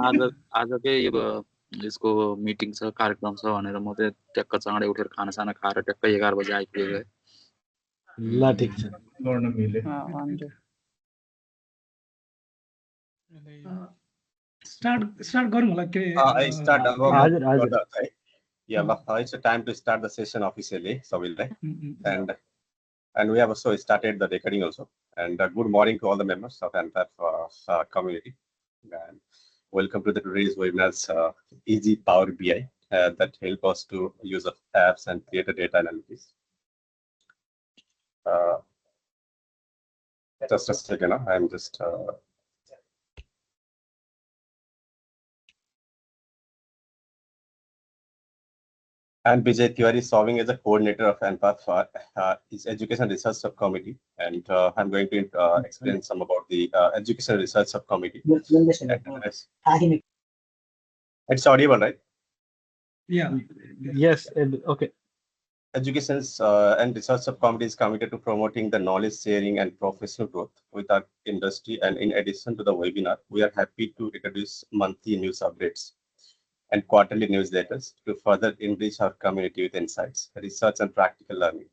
आज के यसको मिटिङ छ कार्यक्रम छ भनेर म चाहिँ ट्याक्क चाँडै उठेर खानासाना खाएर ट्याक्क 11 बजे आइपुगेको है। ल ठिक छ गर्न मिल्यो स्टार्ट गरौँ होला के start हजुर हजुर Yeah, it's a time to start the session officially, Savilai. And we have also started the recording also. And good morning to all the members of NPAF community. And welcome to the today's webinar's Easy Power BI that help us to use of apps and create a data analysis. Just a second, I'm just and Vijay Tiwari is serving as a coordinator of NPAF, his Education Research Subcommittee, and I'm going to explain some about the Education Research Subcommittee. It's audible, right? Yeah. Yes, okay. Education and Research Subcommittee is committed to promoting the knowledge sharing and professional growth with our industry. And in addition to the webinar, we are happy to introduce monthly news updates and quarterly newsletters to further enrich our community with insights, research, and practical learning.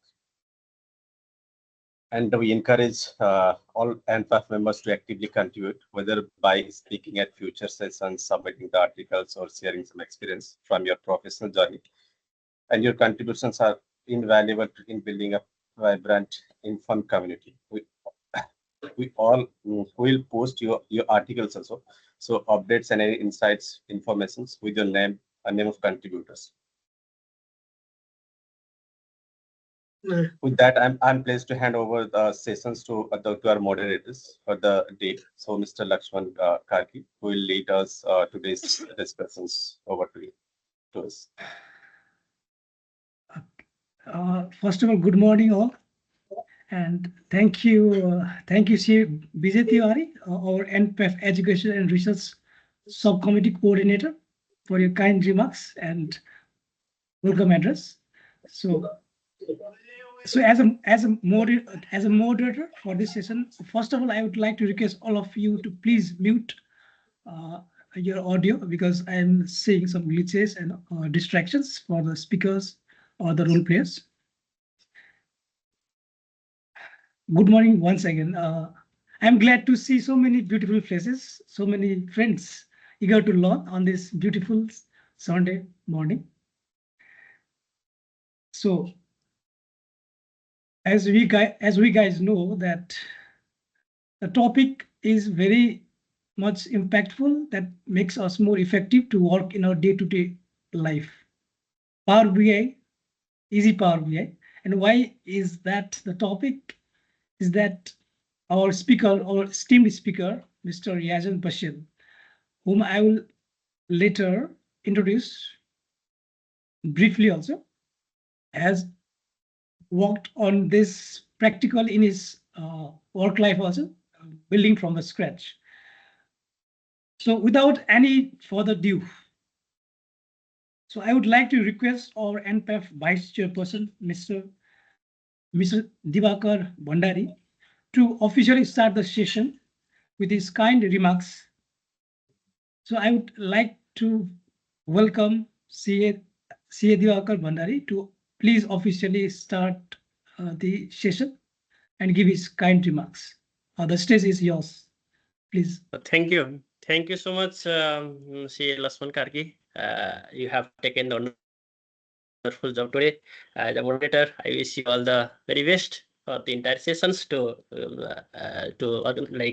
And we encourage all NPAF members to actively contribute, whether by speaking at future sessions, submitting the articles, or sharing some experience from your professional journey. And your contributions are invaluable in building a vibrant, informed community. We all will post your articles also. So updates and any insights, informations with your name and name of contributors. With that, I'm pleased to hand over the sessions to our moderators for the day. So Mr. Lakshman Karki will lead us today's discussions. Over to you. To us. First of all, good morning all. And thank you, Vijay Tiwari, our NPAF Education and Research Subcommittee Coordinator, for your kind remarks and welcome address. So as a moderator for this session, first of all, I would like to request all of you to please mute your audio because I'm seeing some glitches and distractions for the speakers or the role players. Good morning once again. I'm glad to see so many beautiful faces, so many friends eager to learn on this beautiful Sunday morning. So, as we guys know that the topic is very much impactful, that makes us more effective to work in our day-to-day life. Power BI, easy Power BI, and why is that the topic? Is that our speaker, our esteemed speaker, Mr. Yajan Basel, whom I will later introduce briefly also, has worked on this practical in his work life also, building from the scratch. So without any further ado, so I would like to request our NPAF Vice Chairperson, Mr. Divakar Bhandari, to officially start the session with his kind remarks. So I would like to welcome CA Divakar Bhandari to please officially start the session and give his kind remarks. The stage is yours, please. Thank you. Thank you so much, CA Lakshman Karki. You have taken the wonderful job today. As a moderator, I wish you all the very best for the entire sessions to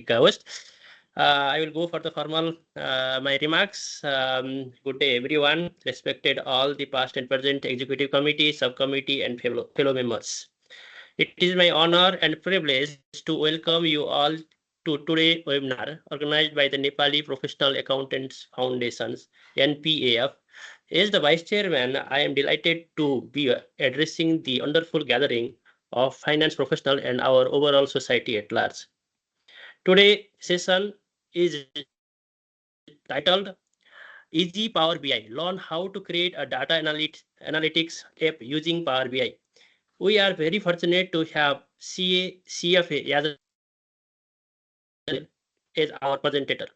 host. I will go for the formal my remarks. Good day, everyone. Respected all the past and present executive committee, subcommittee, and fellow members. It is my honor and privilege to welcome you all to today's webinar organized by the Nepali Professional Accountants Foundations, NPAF. As the Vice Chairman, I am delighted to be addressing the wonderful gathering of finance professionals and our overall society at large. Today's session is titled Easy Power BI. Learn how to create a data analytics app using Power BI. We are very fortunate to have CFA Yajan as our presenter.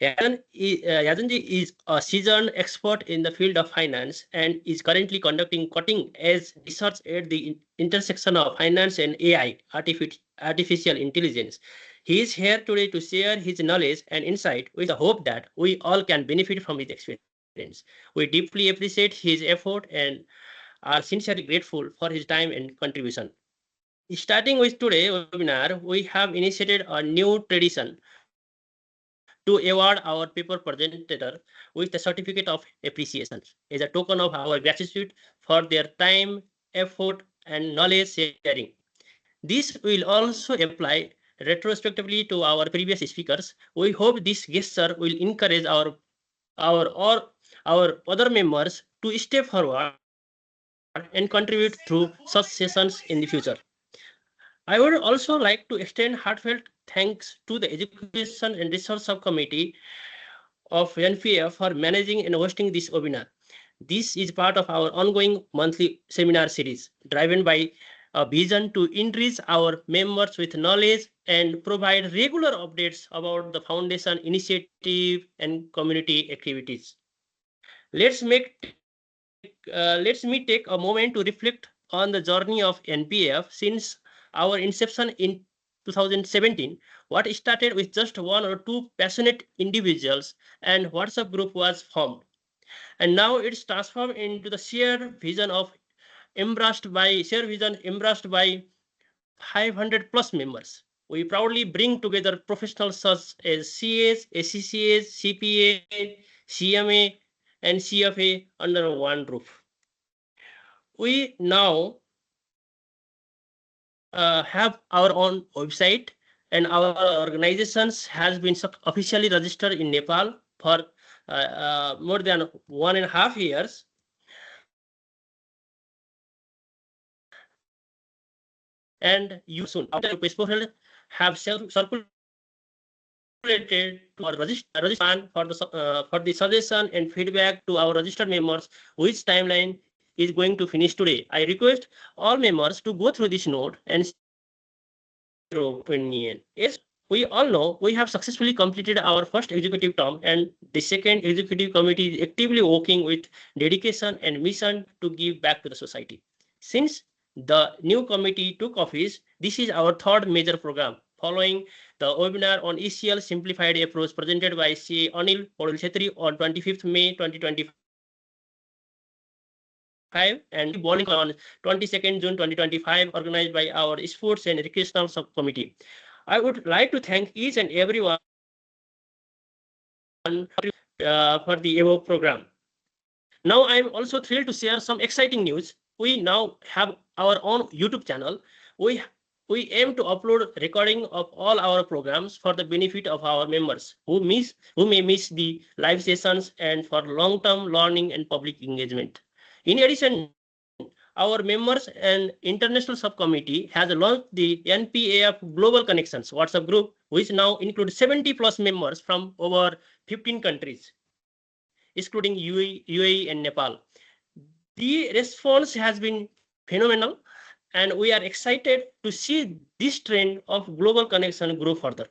Yajanji is a seasoned expert in the field of finance and is currently conducting cutting-edge research at the intersection of finance and AI, artificial intelligence. He is here today to share his knowledge and insight with the hope that we all can benefit from his experience. We deeply appreciate his effort and are sincerely grateful for his time and contribution. Starting with today's webinar, we have initiated a new tradition to award our paper presenter with a certificate of appreciation as a token of our gratitude for their time, effort, and knowledge sharing. This will also apply retrospectively to our previous speakers. We hope this gesture will encourage our other members to step forward and contribute through such sessions in the future. I would also like to extend heartfelt thanks to the Education and Research Subcommittee of NPAF for managing and hosting this webinar. This is part of our ongoing monthly seminar series, driven by a vision to enrich our members with knowledge and provide regular updates about the foundation initiative and community activities. Let me take a moment to reflect on the journey of NPAF since our inception in 2017. What started with just one or two passionate individuals and WhatsApp group was formed, and now it's transformed into the shared vision embraced by 500 plus members. We proudly bring together professionals such as CAs, ACCAs, CPA, CMA, and CFA under one roof. We now have our own website, and our organizations has been officially registered in Nepal for more than 1.5 years. And you soon after page portal have circulated to our register for the suggestion and feedback to our registered members, which timeline is going to finish today. I request all members to go through this note and share their opinion. Yes, we all know we have successfully completed our first executive term, and the second executive committee is actively working with dedication and mission to give back to the society. Since the new committee took office, this is our third major program, following the webinar on ECL Simplified Approach presented by CA Anil Paudel-Chhetri on 25th May 2025. And bowling on 22nd June 2025, organized by our Sports and Recreational Subcommittee. I would like to thank each and everyone for the above program. Now I'm also thrilled to share some exciting news. We now have our own YouTube channel. We aim to upload recording of all our programs for the benefit of our members who may miss the live sessions and for long-term learning and public engagement. In addition, our members and international subcommittee has launched the NPAF Global Connections WhatsApp group, which now includes 70 plus members from over 15 countries, excluding UAE and Nepal. The response has been phenomenal, and we are excited to see this trend of global connection grow further.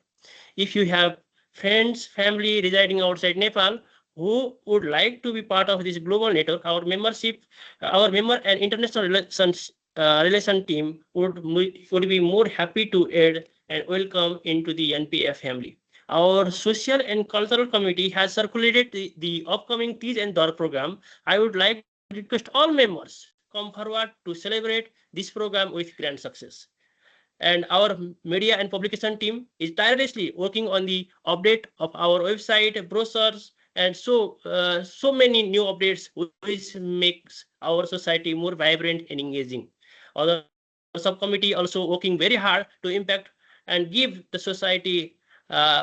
If you have friends, family residing outside Nepal who would like to be part of this global network, our member and international relation team would be more happy to add and welcome into the NPAF family. Our social and cultural committee has circulated the upcoming Teach and Dar program. I would like to request all members come forward to celebrate this program with grand success. And our media and publication team is tirelessly working on the update of our website, brochures, and so many new updates, which makes our society more vibrant and engaging. Our subcommittee also working very hard to impact and give the society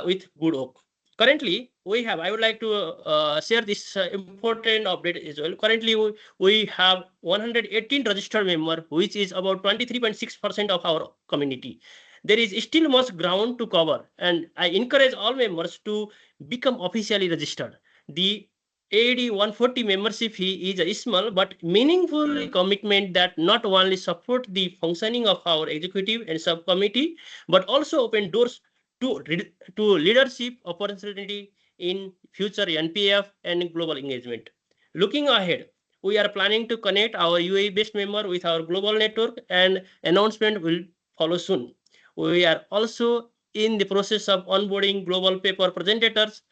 with good work. Currently, I would like to share this important update as well. Currently, we have 118 registered members, which is about 23.6% of our community. There is still much ground to cover, and I encourage all members to become officially registered. The AD 140 membership fee is a small but meaningful commitment that not only support the functioning of our executive and subcommittee, but also open doors to leadership opportunity in future NPAF and global engagement. Looking ahead, we are planning to connect our UAE-based member with our global network, and announcement will follow soon. We are also in the process of onboarding global paper presentators,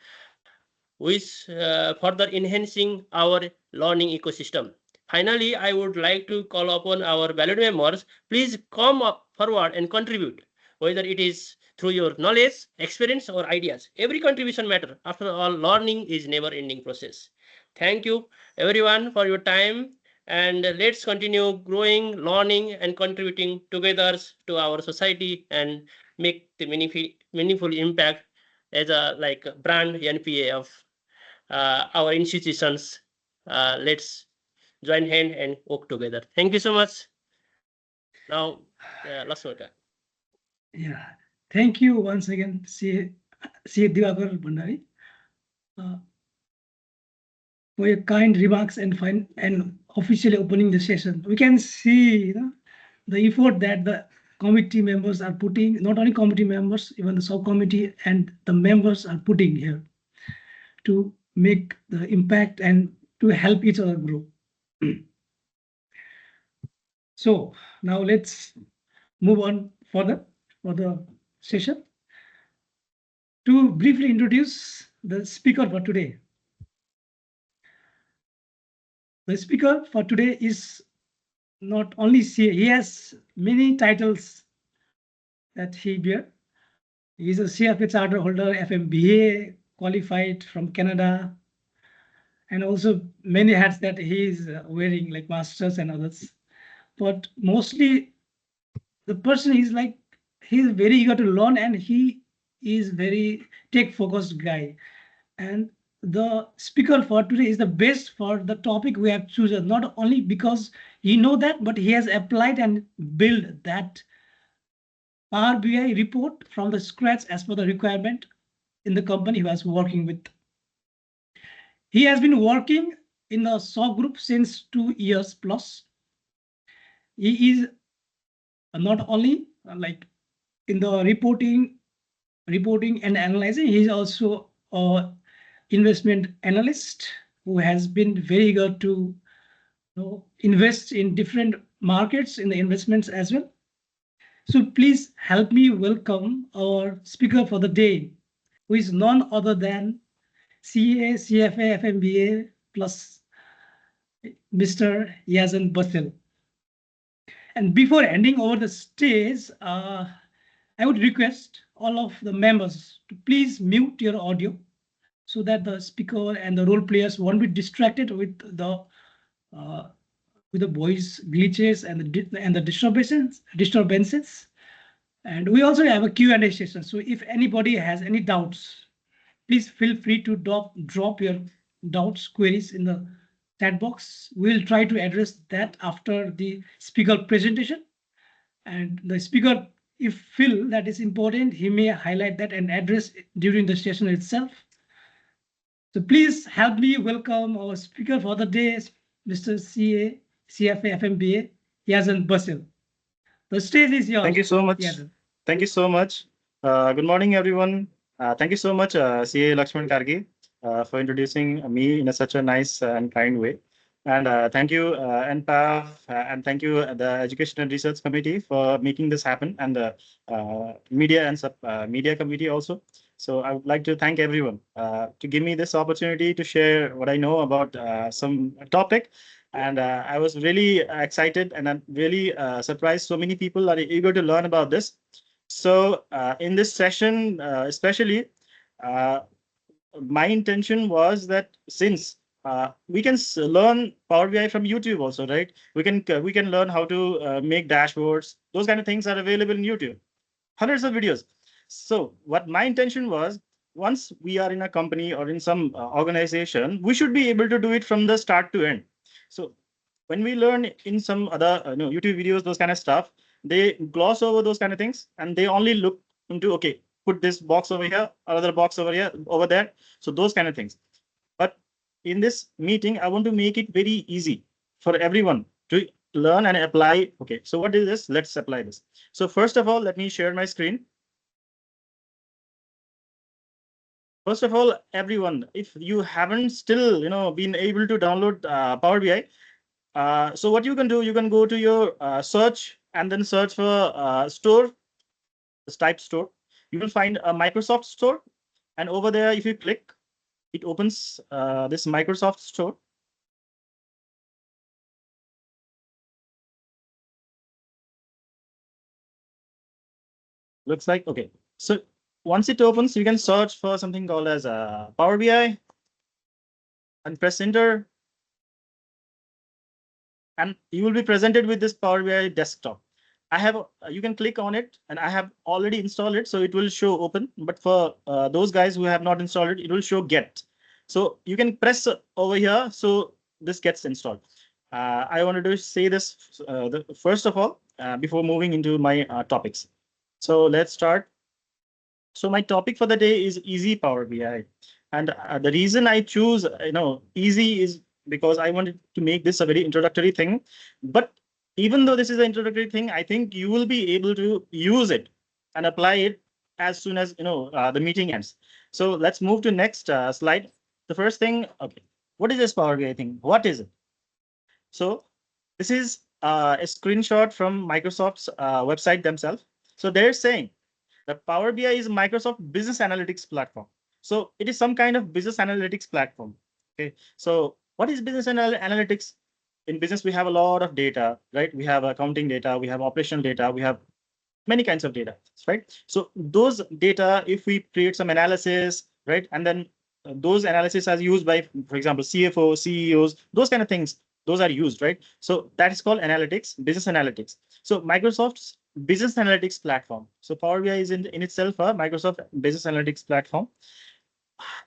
which further enhancing our learning ecosystem. Finally, I would like to call upon our valued members, please come up forward and contribute, whether it is through your knowledge, experience, or ideas. Every contribution matters. After all, learning is never-ending process. Thank you, everyone, for your time, and let's continue growing, learning, and contributing together to our society and make the meaningful impact as a brand NPA of our institutions. Let's join hand and work together. Thank you so much. Now, Lakshmaka. Yeah, thank you once again, C. Diwakar Bhandari, for your kind remarks and officially opening the session. We can see the effort that the committee members are putting, not only committee members, even the subcommittee and the members are putting here to make the impact and to help each other grow. So now let's move on further for the session. To briefly introduce the speaker for today. The speaker for today is not only CA, he has many titles that he bears. He is a CFA Charterholder, FMBA, qualified from Canada, and also many hats that he is wearing, like masters and others. But mostly the person is he's very eager to learn, and he is very tech-focused guy. And the speaker for today is the best for the topic we have chosen, not only because he know that, but he has applied and built that Power BI report from the scratch as per the requirement in the company he was working with. He has been working in the SOC group since 2 years plus. He is not only in the reporting and analyzing, he is also a investment analyst who has been very eager to invest in different markets in the investments as well. So please help me welcome our speaker for the day, who is none other than CA, CFA, FMBA plus Mr. Yajan Basel. And before handing over the stage, I would request all of the members to please mute your audio so that the speaker and the role players won't be distracted with the voice glitches and the disturbances. And we also have a Q&A session. So if anybody has any doubts, please feel free to drop your doubts, queries in the chat box. We'll try to address that after the speaker presentation. And the speaker, if feel that is important, he may highlight that and address it during the session itself. So please help me welcome our speaker for the day, Mr. CA, CFA, FMBA, Yajan Basel. The stage is yours. Thank you so much. Yajan. Thank you so much. Good morning, everyone. Thank you so much, CA Lakshman Kargi, for introducing me in such a nice and kind way. And thank you, NPAF, and thank you, the Education and Research Committee, for making this happen, and the media and media committee also. So I would like to thank everyone to give me this opportunity to share what I know about some topic. And I was really excited, and I'm really surprised so many people are eager to learn about this. So in this session, especially, my intention was that since we can learn Power BI from YouTube also, right? We can learn how to make dashboards. Those kind of things are available in YouTube. Hundreds of videos. So what my intention was, once we are in a company or in some organization, we should be able to do it from the start to end. So when we learn in some other YouTube videos, those kind of stuff, they gloss over those kind of things, and they only look into, okay, put this box over here, another box over here, over there. So those kind of things. But in this meeting, I want to make it very easy for everyone to learn and apply. Okay, so what is this? Let's apply this. So first of all, let me share my screen. First of all, everyone, if you haven't still, been able to download Power BI, so what you can do, you can go to your search and then search for store, this type store. You will find a Microsoft store, and over there, if you click, it opens this Microsoft store. Looks like, okay. So once it opens, you can search for something called as Power BI and press enter. And you will be presented with this Power BI desktop. You can click on it, and I have already installed it, so it will show open. But for those guys who have not installed it, it will show get. So you can press over here, so this gets installed. I wanted to say this first of all before moving into my topics. So let's start. So my topic for the day is easy Power BI, and the reason I choose easy is because I wanted to make this a very introductory thing. But even though this is an introductory thing, I think you will be able to use it and apply it as soon as the meeting ends. So let's move to next slide. The first thing, okay, what is this Power BI thing? What is it? So this is a screenshot from Microsoft's website themselves. So they're saying that Power BI is Microsoft Business Analytics platform. So it is some kind of business analytics platform. Okay. So what is business analytics? In business, we have a lot of data, right? We have accounting data, we have operational data, we have many kinds of data, right? So those data, if we create some analysis, right, and then those analysis are used by, for example, CFO, CEOs, those kind of things, those are used, right? So that is called analytics, business analytics. So Microsoft's business analytics platform. So Power BI is in itself a Microsoft business analytics platform.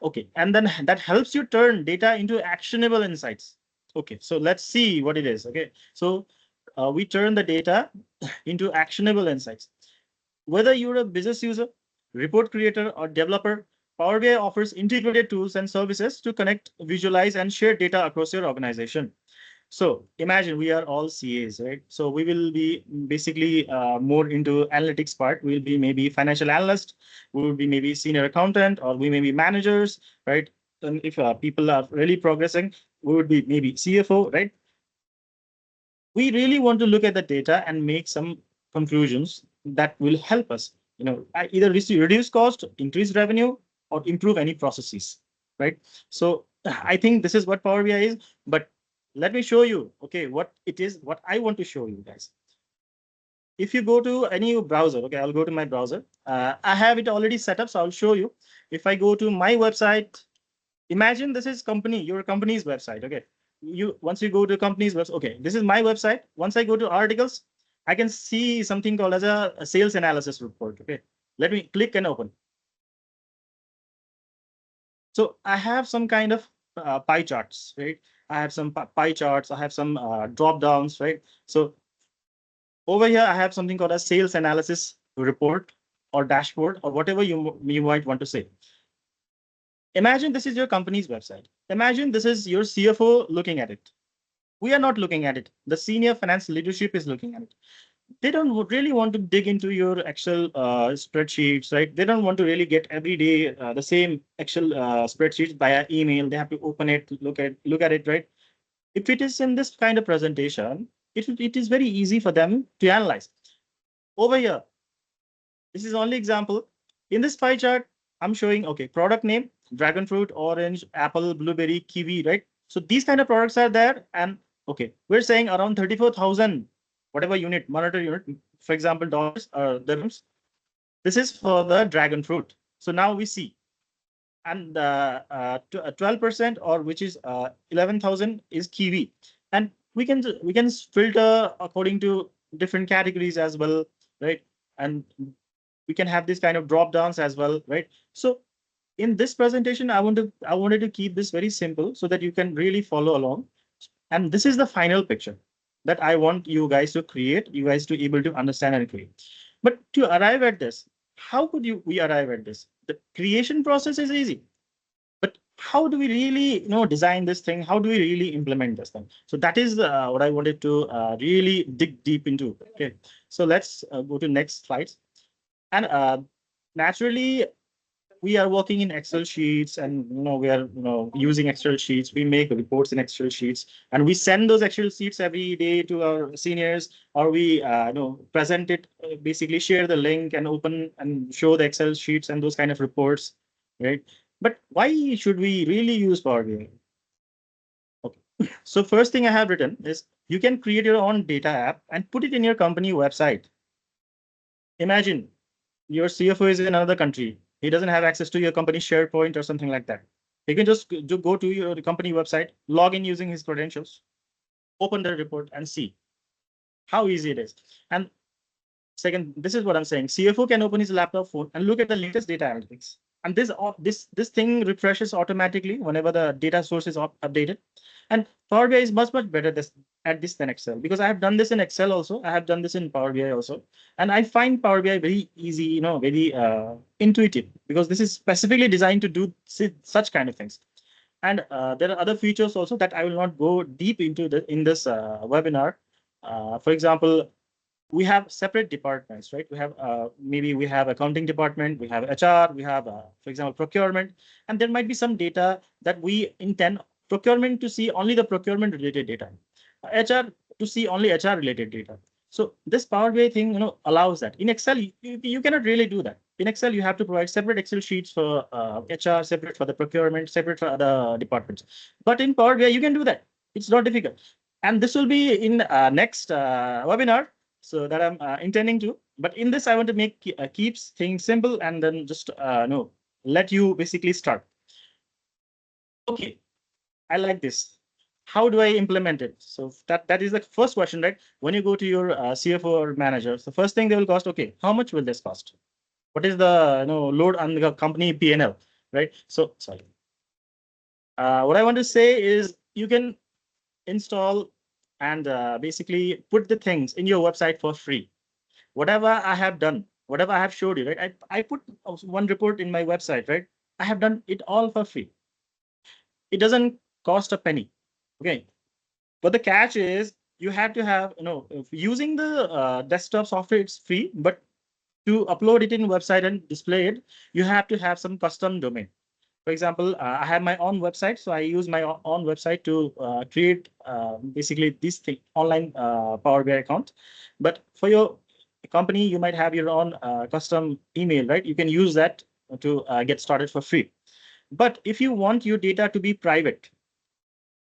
Okay, and then that helps you turn data into actionable insights. Okay, so let's see what it is. Okay, so we turn the data into actionable insights. Whether you're a business user, report creator, or developer, Power BI offers integrated tools and services to connect, visualize, and share data across your organization. So imagine we are all CAs, right? So we will be basically more into analytics part. We'll be maybe financial analyst, we will be maybe senior accountant, or we may be managers, right? And if people are really progressing, we would be maybe CFO, right? We really want to look at the data and make some conclusions that will help us, either reduce cost, increase revenue, or improve any processes, right? So I think this is what Power BI is, but let me show you, okay, what it is, what I want to show you guys. If you go to any browser, okay, I'll go to my browser. I have it already set up, so I'll show you. If I go to my website, imagine this is your company's website, okay? Once you go to company's website, okay, this is my website. Once I go to articles, I can see something called as a sales analysis report, okay? Let me click and open. So I have some kind of pie charts, right? I have some pie charts. I have some drop downs, right? So over here, I have something called a sales analysis report or dashboard or whatever you might want to say. Imagine this is your company's website. Imagine this is your CFO looking at it. We are not looking at it. The senior finance leadership is looking at it. They don't really want to dig into your Excel spreadsheets, right? They don't want to really get every day the same Excel spreadsheets via email. They have to open it, look at it, right? If it is in this kind of presentation, it is very easy for them to analyze. Over here, this is only example. In this pie chart, I'm showing, okay, product name, dragon fruit, orange, apple, blueberry, kiwi, right? So these kind of products are there. And okay, we're saying around 34,000, whatever unit, monetary unit, for example, dollars or dirhams. This is for the dragon fruit. So now we see, and 12%, or which is 11,000 is kiwi. And we can filter according to different categories as well, right? And we can have this kind of drop downs as well, right? So in this presentation, I wanted to keep this very simple so that you can really follow along. And this is the final picture that I want you guys to create, you guys to able to understand and create. But to arrive at this, how could we arrive at this? The creation process is easy, but how do we really design this thing? How do we really implement this thing? So that is what I wanted to really dig deep into. Okay, so let's go to next slides. And naturally, we are working in Excel sheets, and we are using Excel sheets. We make reports in Excel sheets, and we send those Excel sheets every day to our seniors, or we present it, basically share the link and open and show the Excel sheets and those kind of reports, right? But why should we really use Power BI? Okay, so first thing I have written is you can create your own data app and put it in your company website. Imagine your CFO is in another country. He doesn't have access to your company SharePoint or something like that. He can just go to your company website, log in using his credentials, open the report and see how easy it is. And second, this is what I'm saying. CFO can open his laptop phone and look at the latest data analytics. And this thing refreshes automatically whenever the data source is updated. And Power BI is much better at this than Excel, because I have done this in Excel also. I have done this in Power BI also, and I find Power BI very easy, very intuitive, because this is specifically designed to do such kind of things. And there are other features also that I will not go deep into in this webinar. For example, we have separate departments, right? We have maybe we have accounting department, we have HR, we have, for example, procurement, and there might be some data that we intend procurement to see only the procurement related data, HR to see only HR related data. So this Power BI thing, allows that. In Excel, you cannot really do that. In Excel, you have to provide separate Excel sheets for HR, separate for the procurement, separate for other departments. But in Power BI, you can do that. It's not difficult. And this will be in next webinar, so that I'm intending to. But in this, I want to make keeps things simple and then just let you basically start. Okay, I like this. How do I implement it? So that is the first question, right? When you go to your CFO or manager, the first thing they will cost, okay, how much will this cost? What is the load on the company P&L, right? So sorry. What I want to say is you can install and basically put the things in your website for free. Whatever I have done, whatever I have showed you, right? I put one report in my website, right? I have done it all for free. It doesn't cost a penny. Okay, but the catch is you have to have, using the desktop software, it's free, but to upload it in website and display it, you have to have some custom domain. For example, I have my own website, so I use my own website to create basically this thing, online Power BI account. But for your company, you might have your own custom email, right? You can use that to get started for free. But if you want your data to be private,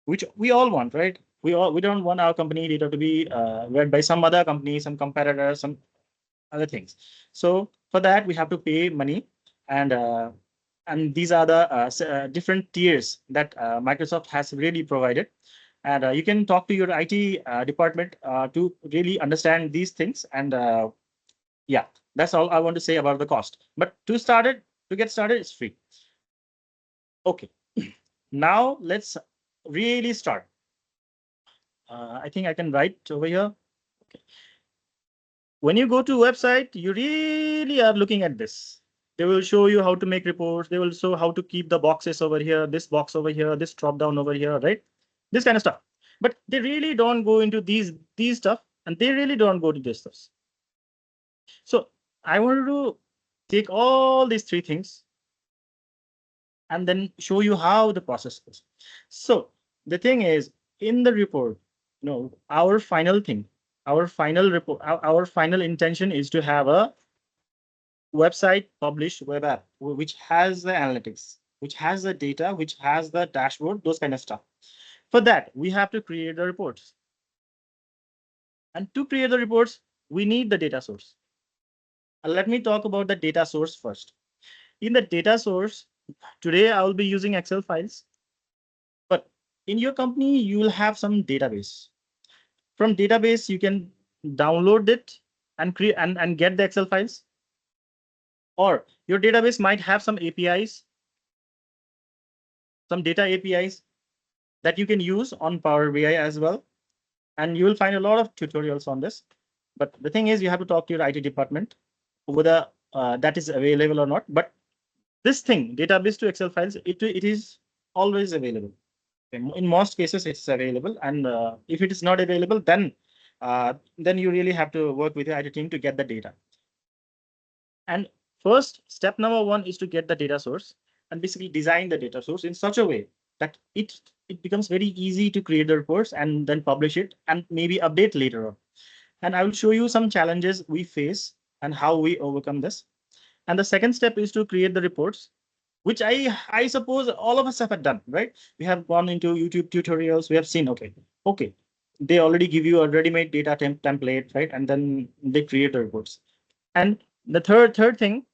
which we all want, right? We don't want our company data to be read by some other company, some competitor, some other things. So for that, we have to pay money, and these are the different tiers that Microsoft has really provided. And you can talk to your IT department to really understand these things. And yeah, that's all I want to say about the cost. But to get started, it's free. Okay, now let's really start. I think I can write over here. Okay. When you go to website, you really are looking at this. They will show you how to make reports. They will show how to keep the boxes over here, this box over here, this drop down over here, right? This kind of stuff. But they really don't go into these stuff, and they really don't go to this stuff. So I wanted to take all these three things and then show you how the process goes. So the thing is, in the report, our final thing, our final report, our final intention is to have a website published web app which has the analytics, which has the data, which has the dashboard, those kind of stuff. For that, we have to create the reports. And to create the reports, we need the data source. Let me talk about the data source first. In the data source, today I will be using Excel files. But in your company, you will have some database. From database, you can download it and create and get the Excel files. Or your database might have some APIs, some data APIs that you can use on Power BI as well. And you will find a lot of tutorials on this. But the thing is, you have to talk to your IT department whether that is available or not. But this thing, database to Excel files, it is always available. In most cases, it's available. And if it is not available, then you really have to work with your IT team to get the data. And first step number one is to get the data source and basically design the data source in such a way that it becomes very easy to create the reports and then publish it and maybe update later on. And I will show you some challenges we face and how we overcome this. And the second step is to create the reports, which I suppose all of us have done, right? We have gone into YouTube tutorials. We have seen, okay, they already give you a ready-made data template, right? And then they create the reports. And the third thing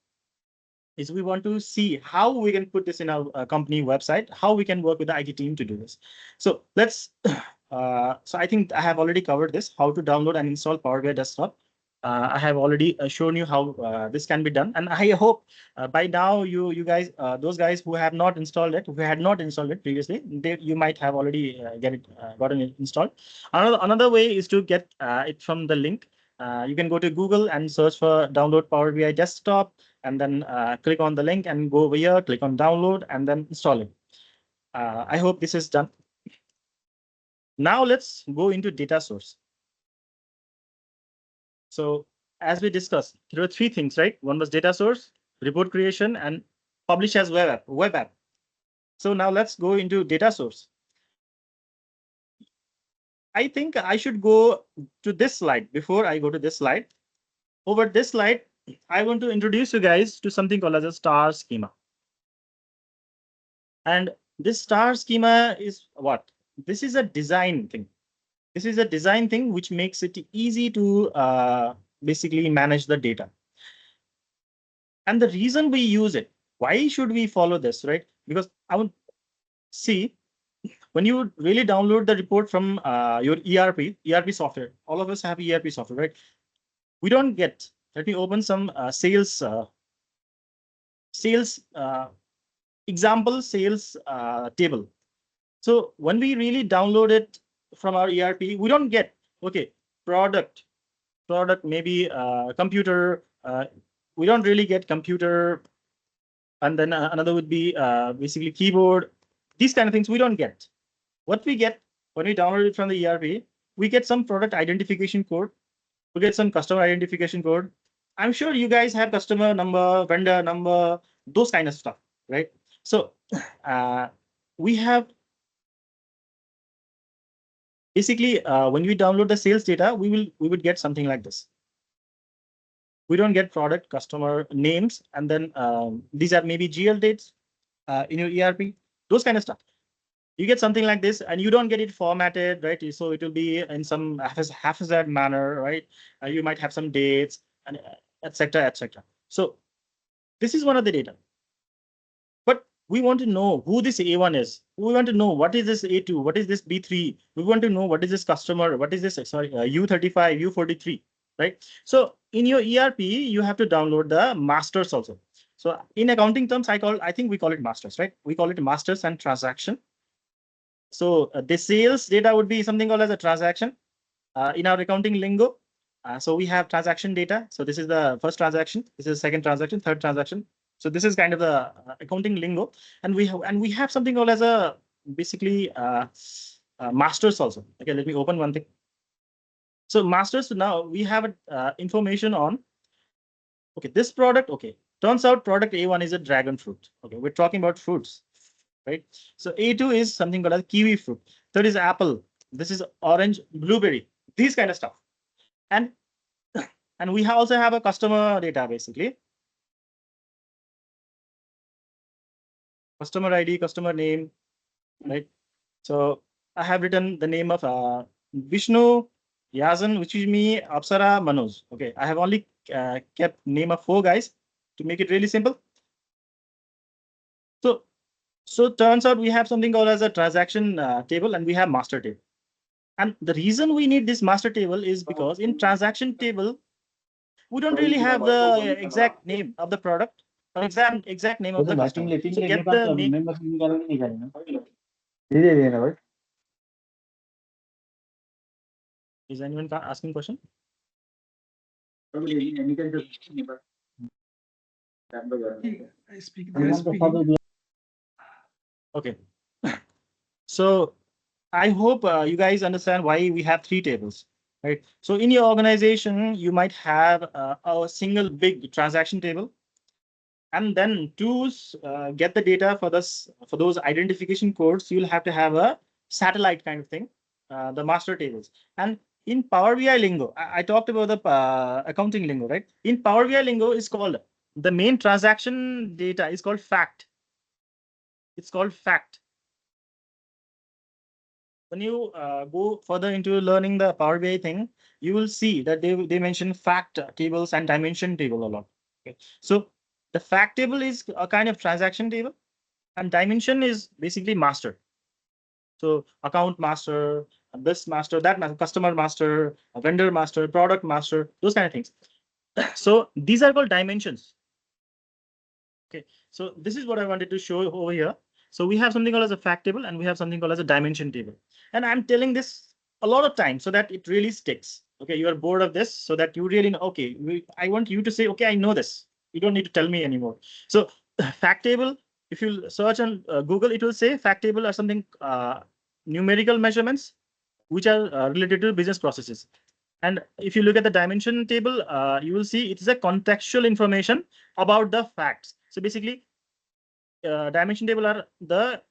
is we want to see how we can put this in our company website, how we can work with the IT team to do this. So let's, so I think I have already covered this, how to download and install Power BI Desktop. I have already shown you how this can be done. And I hope by now you guys, those guys who have not installed it, who had not installed it previously, you might have already gotten it installed. Another way is to get it from the link. You can go to Google and search for download Power BI Desktop, and then click on the link and go over here, click on download and then install it. I hope this is done. Now let's go into data source. So as we discussed, there were three things, right? One was data source, report creation, and publish as web app. So now let's go into data source. I think I should go to this slide before I go to this slide. Over this slide, I want to introduce you guys to something called as a star schema. And this star schema is what? This is a design thing. This is a design thing which makes it easy to basically manage the data. And the reason we use it, why should we follow this, right? Because I would see when you really download the report from your ERP software, all of us have ERP software, right? We don't get, let me open some sales example sales table. So when we really download it from our ERP, we don't get, okay, product, maybe computer. We don't really get computer. And then another would be basically keyboard. These kind of things we don't get. What we get when we download it from the ERP, we get some product identification code. We get some customer identification code. I'm sure you guys have customer number, vendor number, those kind of stuff, right? So we have basically when we download the sales data, we would get something like this. We don't get product, customer names, and then these are maybe GL dates in your ERP, those kind of stuff. You get something like this, and you don't get it formatted, right? So it will be in some haphazard manner, right? You might have some dates, and etc., etc. So this is one of the data. But we want to know who this A1 is. We want to know what is this A2, what is this B3. We want to know what is this customer, what is this, sorry, U35, U43, right? So in your ERP, you have to download the masters also. So in accounting terms, I think we call it masters, right? We call it masters and transaction. So the sales data would be something called as a transaction in our accounting lingo. So we have transaction data. So this is the first transaction. This is the second transaction, third transaction. So this is kind of the accounting lingo, and we have something called as a basically masters also. Okay, let me open one thing. So masters, now we have information on, okay, this product. Okay, turns out product A1 is a dragon fruit. Okay, we're talking about fruits, right? So A2 is something called as kiwi fruit. Third is apple. This is orange, blueberry. These kind of stuff, and we also have a customer data basically. Customer ID, customer name, right? So I have written the name of Vishnu, Yajan, which is me, Apsara, Manoj. Okay, I have only kept name of 4 guys to make it really simple. So turns out we have something called as a transaction table, and we have master table. And the reason we need this master table is because in transaction table, we don't really have the exact name of the product or exact name of the customer. So get the name. Is anyone asking question? I speak. They are speaking. Okay. So I hope you guys understand why we have 3 tables, right? So in your organization, you might have a single big transaction table. And then to get the data for those identification codes, you'll have to have a satellite kind of thing, the master tables. And in Power BI lingo, I talked about the accounting lingo, right? In Power BI lingo, is called the main transaction data is called fact. It's called fact. When you go further into learning the Power BI thing, you will see that they mention fact tables and dimension table a lot. Okay. So the fact table is a kind of transaction table, and dimension is basically master. So account master, this master, that master, customer master, vendor master, product master, those kind of things. So these are called dimensions. Okay, so this is what I wanted to show over here. So we have something called as a fact table, and we have something called as a dimension table. And I'm telling this a lot of times so that it really sticks. Okay, you are bored of this, so that you really know, okay, I want you to say, okay, I know this. You don't need to tell me anymore. So fact table, if you search on Google, it will say fact table are something numerical measurements which are related to business processes. And if you look at the dimension table, you will see it is a contextual information about the facts. So basically, dimension table are the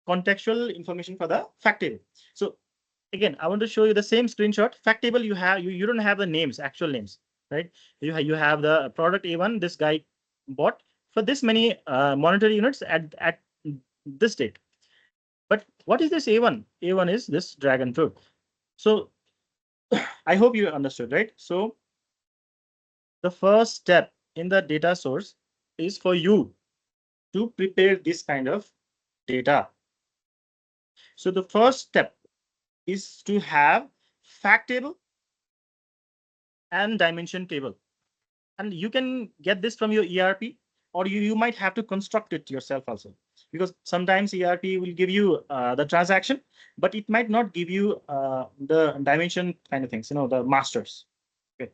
contextual information for the fact table. So again, I want to show you the same screenshot. Fact table, you don't have the names, actual names, right? You have the product A1, this guy bought for this many monetary units at this date. But what is this A1? A1 is this dragon fruit. So I hope you understood, right? So the first step in the data source is for you to prepare this kind of data. So the first step is to have fact table and dimension table. And you can get this from your ERP, or you might have to construct it yourself also. Because sometimes ERP will give you the transaction, but it might not give you the dimension kind of things, the masters. Okay.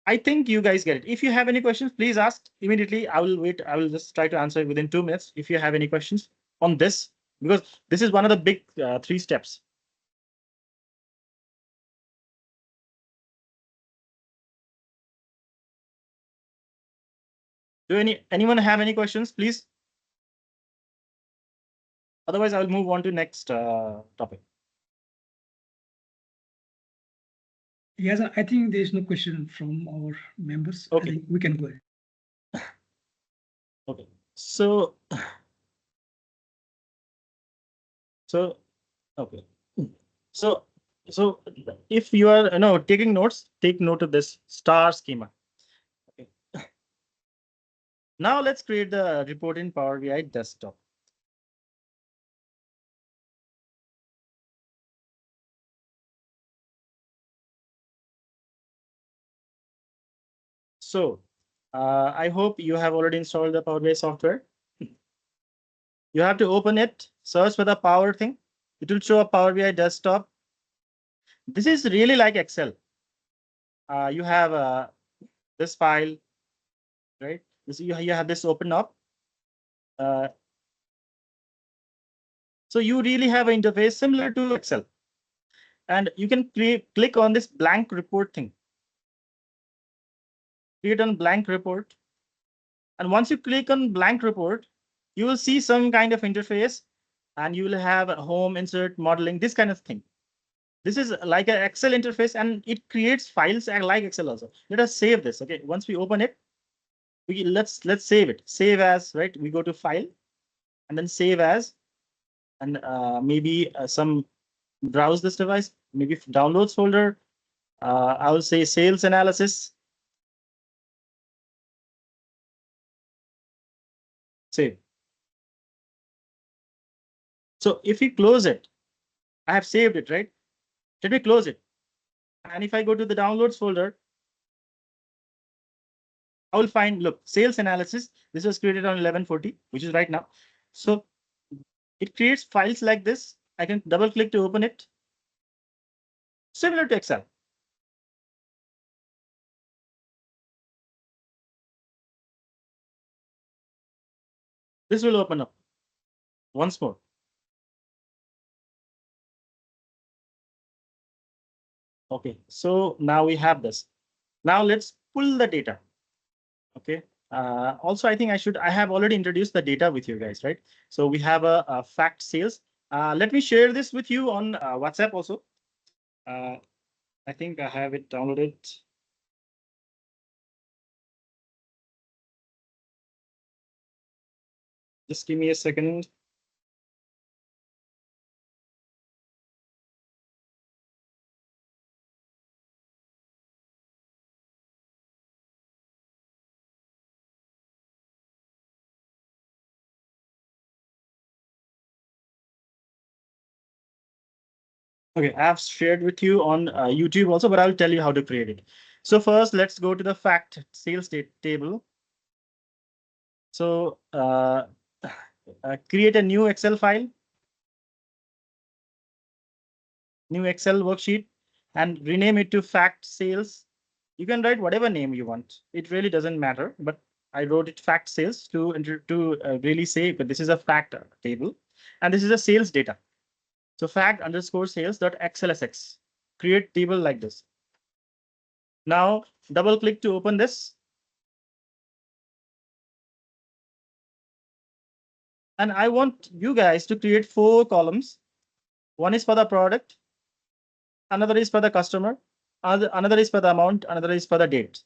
I think you guys get it. If you have any questions, please ask immediately. I will wait. I will just try to answer within 2 minutes. If you have any questions on this, because this is one of the big 3 steps. Do anyone have any questions, please? Otherwise, I will move on to next topic. Yes, I think there is no question from our members. Okay. I think we can go ahead. Okay. So okay. So if you are taking notes, take note of this star schema. Okay. Now let's create the report in Power BI desktop. So I hope you have already installed the Power BI software. You have to open it, search for the Power thing. It will show a Power BI desktop. This is really like Excel. You have this file, right? You have this open up. So you really have an interface similar to Excel. And you can click on this blank report thing. Create on blank report. And once you click on blank report, you will see some kind of interface, and you will have a home, insert, modeling, this kind of thing. This is like an Excel interface, and it creates files like Excel also. Let us save this. Okay, once we open it, let's save it. Save as, right? We go to file and then save as, and maybe some browse this device, maybe downloads folder. I will say sales analysis. Save. So if we close it, I have saved it, right? Let me close it. And if I go to the downloads folder, I will find, look, sales analysis. This was created on 11/40, which is right now. So it creates files like this. I can double click to open it. Similar to Excel. This will open up once more. Okay, so now we have this. Now let's pull the data. Okay, Also, I think I have already introduced the data with you guys, right? So we have a fact sales. Let me share this with you on WhatsApp also. I think I have it downloaded. Just give me a second. Okay, I have shared with you on YouTube also, but I'll tell you how to create it. So first, let's go to the fact sales table. So create a new Excel file, new Excel worksheet, and rename it to fact sales. You can write whatever name you want. It really doesn't matter, but I wrote it fact sales to really say, but this is a fact table, and this is a sales data. So fact underscore sales dot XLSX. Create table like this. Now double click to open this. And I want you guys to create 4 columns. One is for the product, another is for the customer, another is for the amount, another is for the date.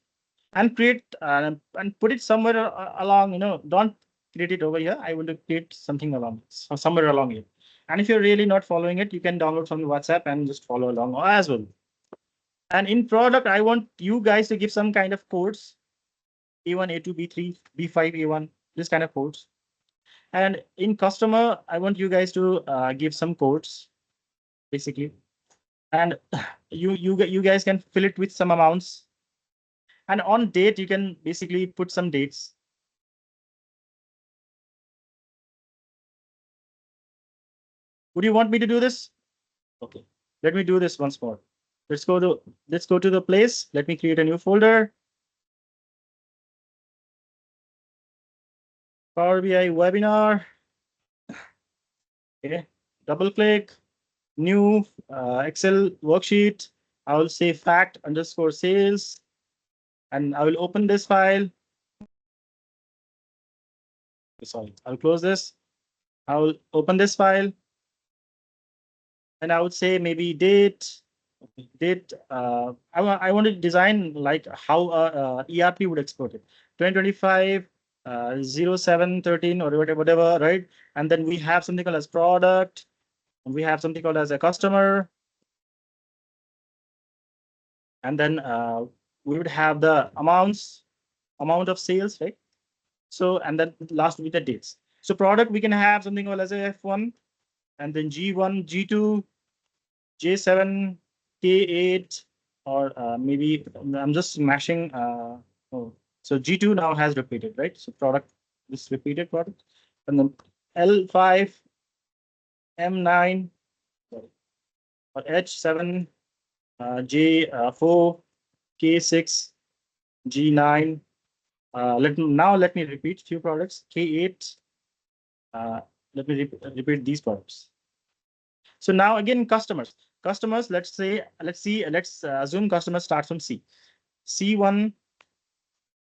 And create and put it somewhere along, don't create it over here. I want to create something along somewhere along here. And if you're really not following it, you can download from the WhatsApp and just follow along as well. And in product, I want you guys to give some kind of codes, A1, A2, B3, B5, A1, this kind of codes. And in customer, I want you guys to give some codes, basically. And you guys can fill it with some amounts. And on date, you can basically put some dates. Would you want me to do this? Okay, let me do this once more. Let's go to the place. Let me create a new folder. Power BI webinar. Okay, double click, new Excel worksheet. I will say fact underscore sales, and I will open this file. Sorry, I'll close this. I will open this file, and I would say maybe date. I want to design like how ERP would export it. 2025 0713 or whatever, right? And then we have something called as product, and we have something called as a customer, and then we would have the amount of sales, right? So, and then last with the dates. So product, we can have something called as a F1, and then G1, G2, J7, K8, or maybe I'm just smashing. So G2 now has repeated, right? So product, this repeated product, and then L5, M9, sorry, or H7, J4, K6, G9. Let me repeat few products. K8. Let me repeat these products. So now again, customers. Let's assume customers start from C. C1,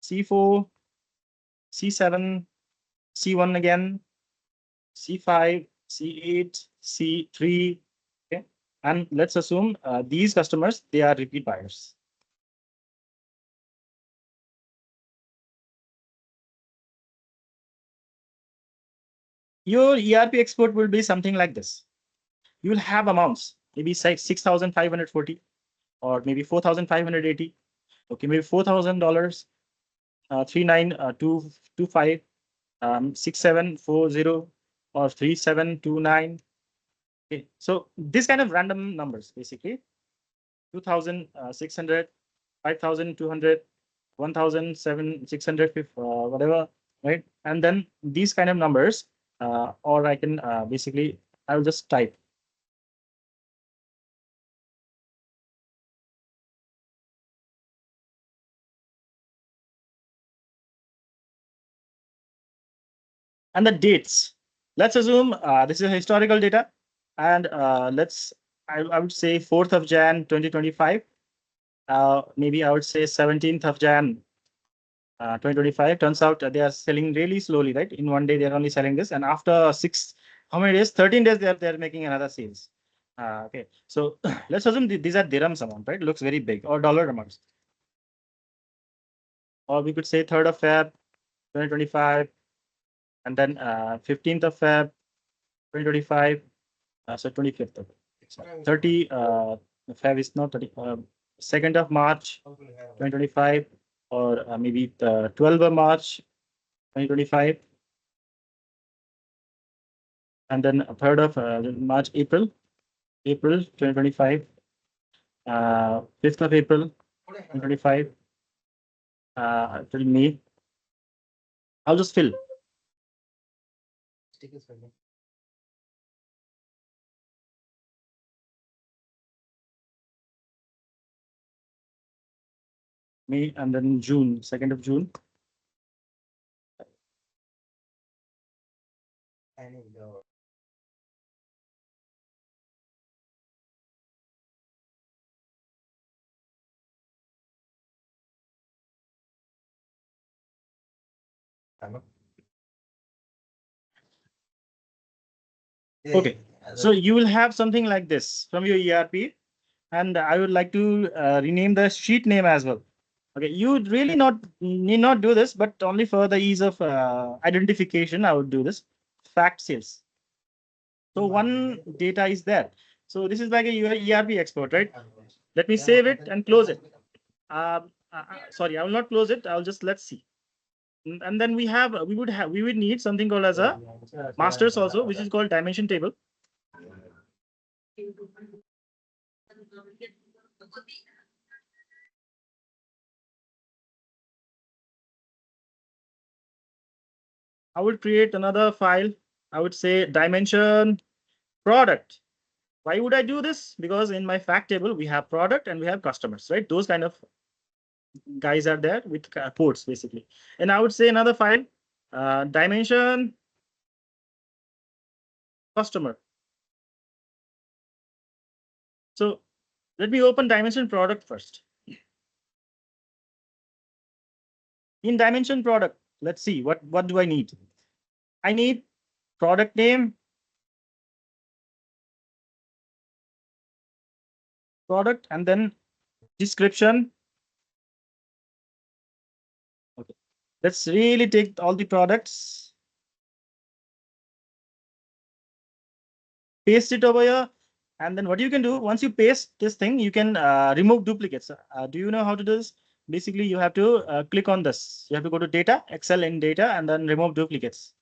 C4, C7, C1 again, C5, C8, C3. Okay, and let's assume these customers, they are repeat buyers. Your ERP export will be something like this. You will have amounts, maybe 6,540 or maybe 4,580. Okay, maybe $4,000, 39225, 6740, or 3729. Okay, so this kind of random numbers, basically 2,600, 5,200, 1,600, whatever, right? And then these kind of numbers, or I can basically, I'll just type. And the dates. Let's assume this is historical data, and I would say 4th of Jan 2025. Maybe I would say 17th of Jan 2025. Turns out they are selling really slowly, right? In one day, they're only selling this. And after how many days? 13 days, they're making another sales. Okay. So let's assume these are dirhams amount, right? Looks very big, or dollar amounts. Or we could say 3rd of Feb, 2025, and then 15th of Feb, 2025. So 25th of 30. Feb is not 30. 2nd of March, 2025, or maybe the 12th of March, 2025. And then 3rd of March, April 2025, 5th of April 2025, till May. I'll just fill. May, and then June, 2nd of June. Okay, so you will have something like this from your ERP, and I would like to rename the sheet name as well. Okay, you really need not do this, but only for the ease of identification, I would do this. Fact sales. So one data is there. So this is like a ERP export, right? Let me save it and close it. Sorry, I will not close it. I'll just let's see. And then we would need something called as a masters also, which is called dimension table. I would create another file. I would say dimension product. Why would I do this? Because in my fact table, we have product and we have customers, right? Those kind of guys are there with ports basically. And I would say another file, dimension customer. So let me open dimension product first. In dimension product, let's see what do I need? I need product name, product, and then description. Okay, let's really take all the products, paste it over here, and then what you can do once you paste this thing, you can remove duplicates. Do you know how to do this? Basically, you have to click on this. You have to go to data, Excel in data, and then remove duplicates.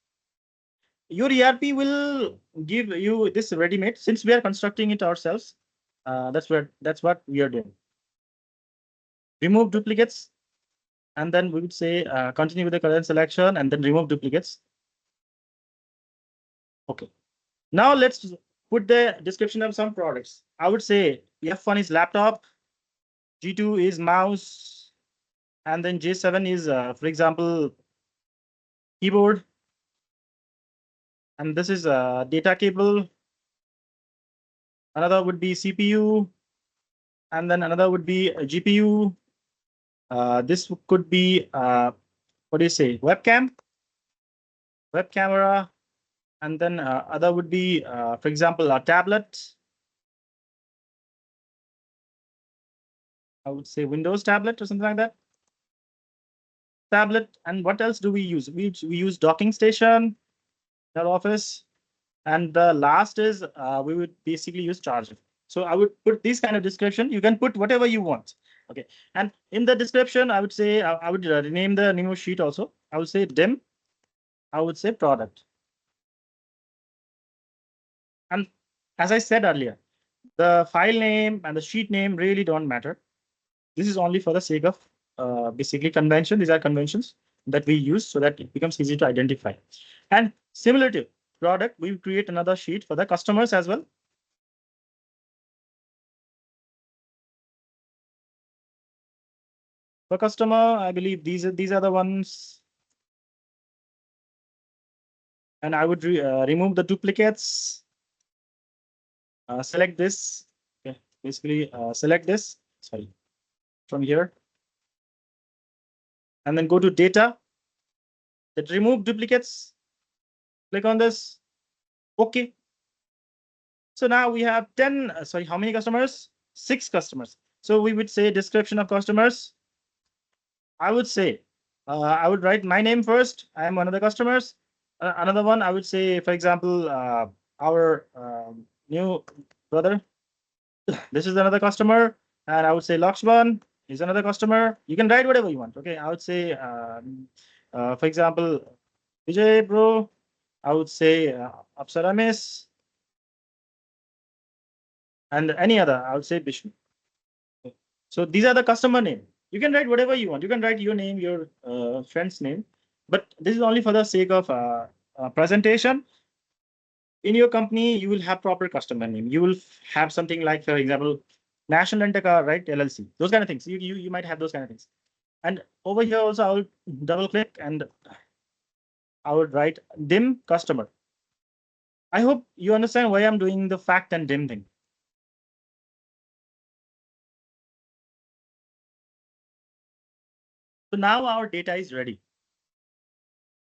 Your ERP will give you this ready-made. Since we are constructing it ourselves, that's what we are doing. Remove duplicates, and then we would say continue with the current selection, and then remove duplicates. Okay. Now let's put the description of some products. I would say F1 is laptop, G2 is mouse, and then J7 is, for example, keyboard. And this is a data cable. Another would be CPU, and then another would be a GPU. This could be, what do you say, webcam, web camera, and then other would be, for example, a tablet. I would say Windows tablet or something like that. Tablet, and what else do we use? We use docking station, that office, and the last is we would basically use charger. So I would put this kind of description. You can put whatever you want. Okay, and in the description, I would say I would rename the name of sheet also. I would say dim. I would say product. And as I said earlier, the file name and the sheet name really don't matter. This is only for the sake of basically convention. These are conventions that we use so that it becomes easy to identify. And similar to product, we create another sheet for the customers as well. For customer, I believe these are the ones. And I would remove the duplicates. Select this. Okay, basically select this. Sorry, from here. and then go to data. Then remove duplicates. Click on this. Okay. So now we have 10, sorry, how many customers? 6 customers. So we would say description of customers. I would say, I would write my name first. I am one of the customers. Another one, I would say, for example, our new brother. This is another customer. And I would say Lakshman is another customer. You can write whatever you want. Okay. I would say, for example, Vijay bro. I would say Apsara Miss. And any other, I would say Bishnu. So these are the customer name. You can write whatever you want. You can write your name, your friend's name, but this is only for the sake of presentation. In your company, you will have proper customer name. You will have something like, for example, National Rent a Car, right? LLC. Those kind of things. You might have those kind of things. And over here also, I will double click and I would write dim customer. I hope you understand why I'm doing the fact and dim thing. So now our data is ready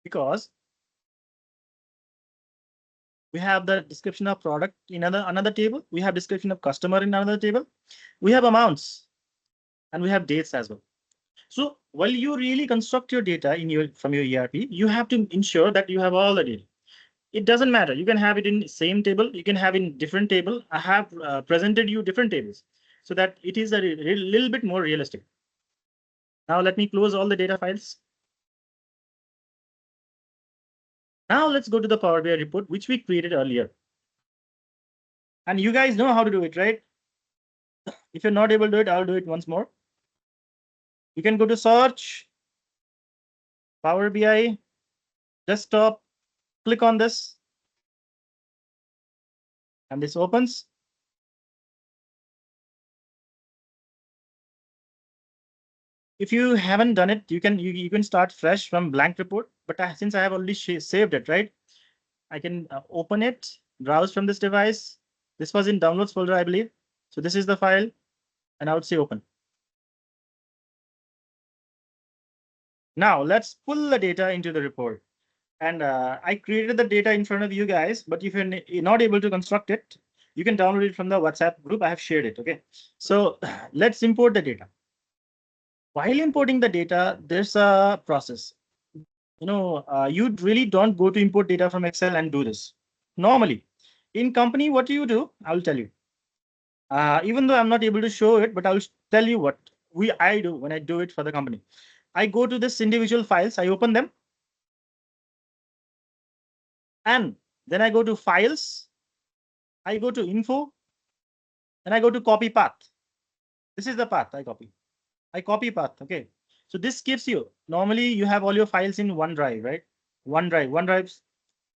because we have the description of product in another table. We have description of customer in another table. We have amounts and we have dates as well. So while you really construct your data from your ERP, you have to ensure that you have all the data. It doesn't matter. You can have it in the same table. You can have in different table. I have presented you different tables so that it is a little bit more realistic. Now let me close all the data files. Now let's go to the Power BI report, which we created earlier. And you guys know how to do it, right? If you're not able to do it, I'll do it once more. You can go to search, Power BI, desktop, click on this, and this opens. If you haven't done it, you can start fresh from blank report. But since I have already saved it, right? I can open it, browse from this device. This was in downloads folder, I believe. So this is the file, and I would say open. Now let's pull the data into the report. And I created the data in front of you guys, but if you're not able to construct it, you can download it from the WhatsApp group. I have shared it. Okay. So let's import the data. While importing the data, there's a process. You really don't go to import data from Excel and do this. Normally, in company, what do you do? I'll tell you. Even though I'm not able to show it, but I'll tell you what I do when I do it for the company. I go to this individual files, I open them. And then I go to files, I go to info, and I go to copy path. This is the path I copy. I copy path. Okay. So this gives you, normally you have all your files in OneDrive, right? OneDrive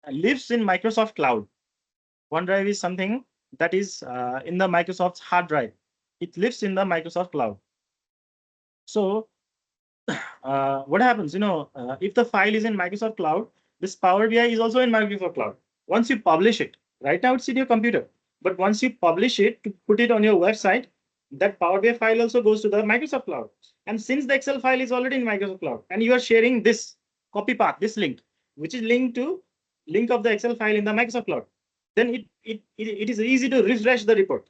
lives in Microsoft Cloud. OneDrive is something that is in the Microsoft's hard drive. It lives in the Microsoft Cloud. So what happens, if the file is in Microsoft Cloud, this Power BI is also in Microsoft Cloud. Once you publish it, right now it's in your computer, but once you publish it to put it on your website, that Power BI file also goes to the Microsoft Cloud. And since the Excel file is already in Microsoft Cloud, and you are sharing this copy path, this link, which is linked to link of the Excel file in the Microsoft Cloud, then it is easy to refresh the report.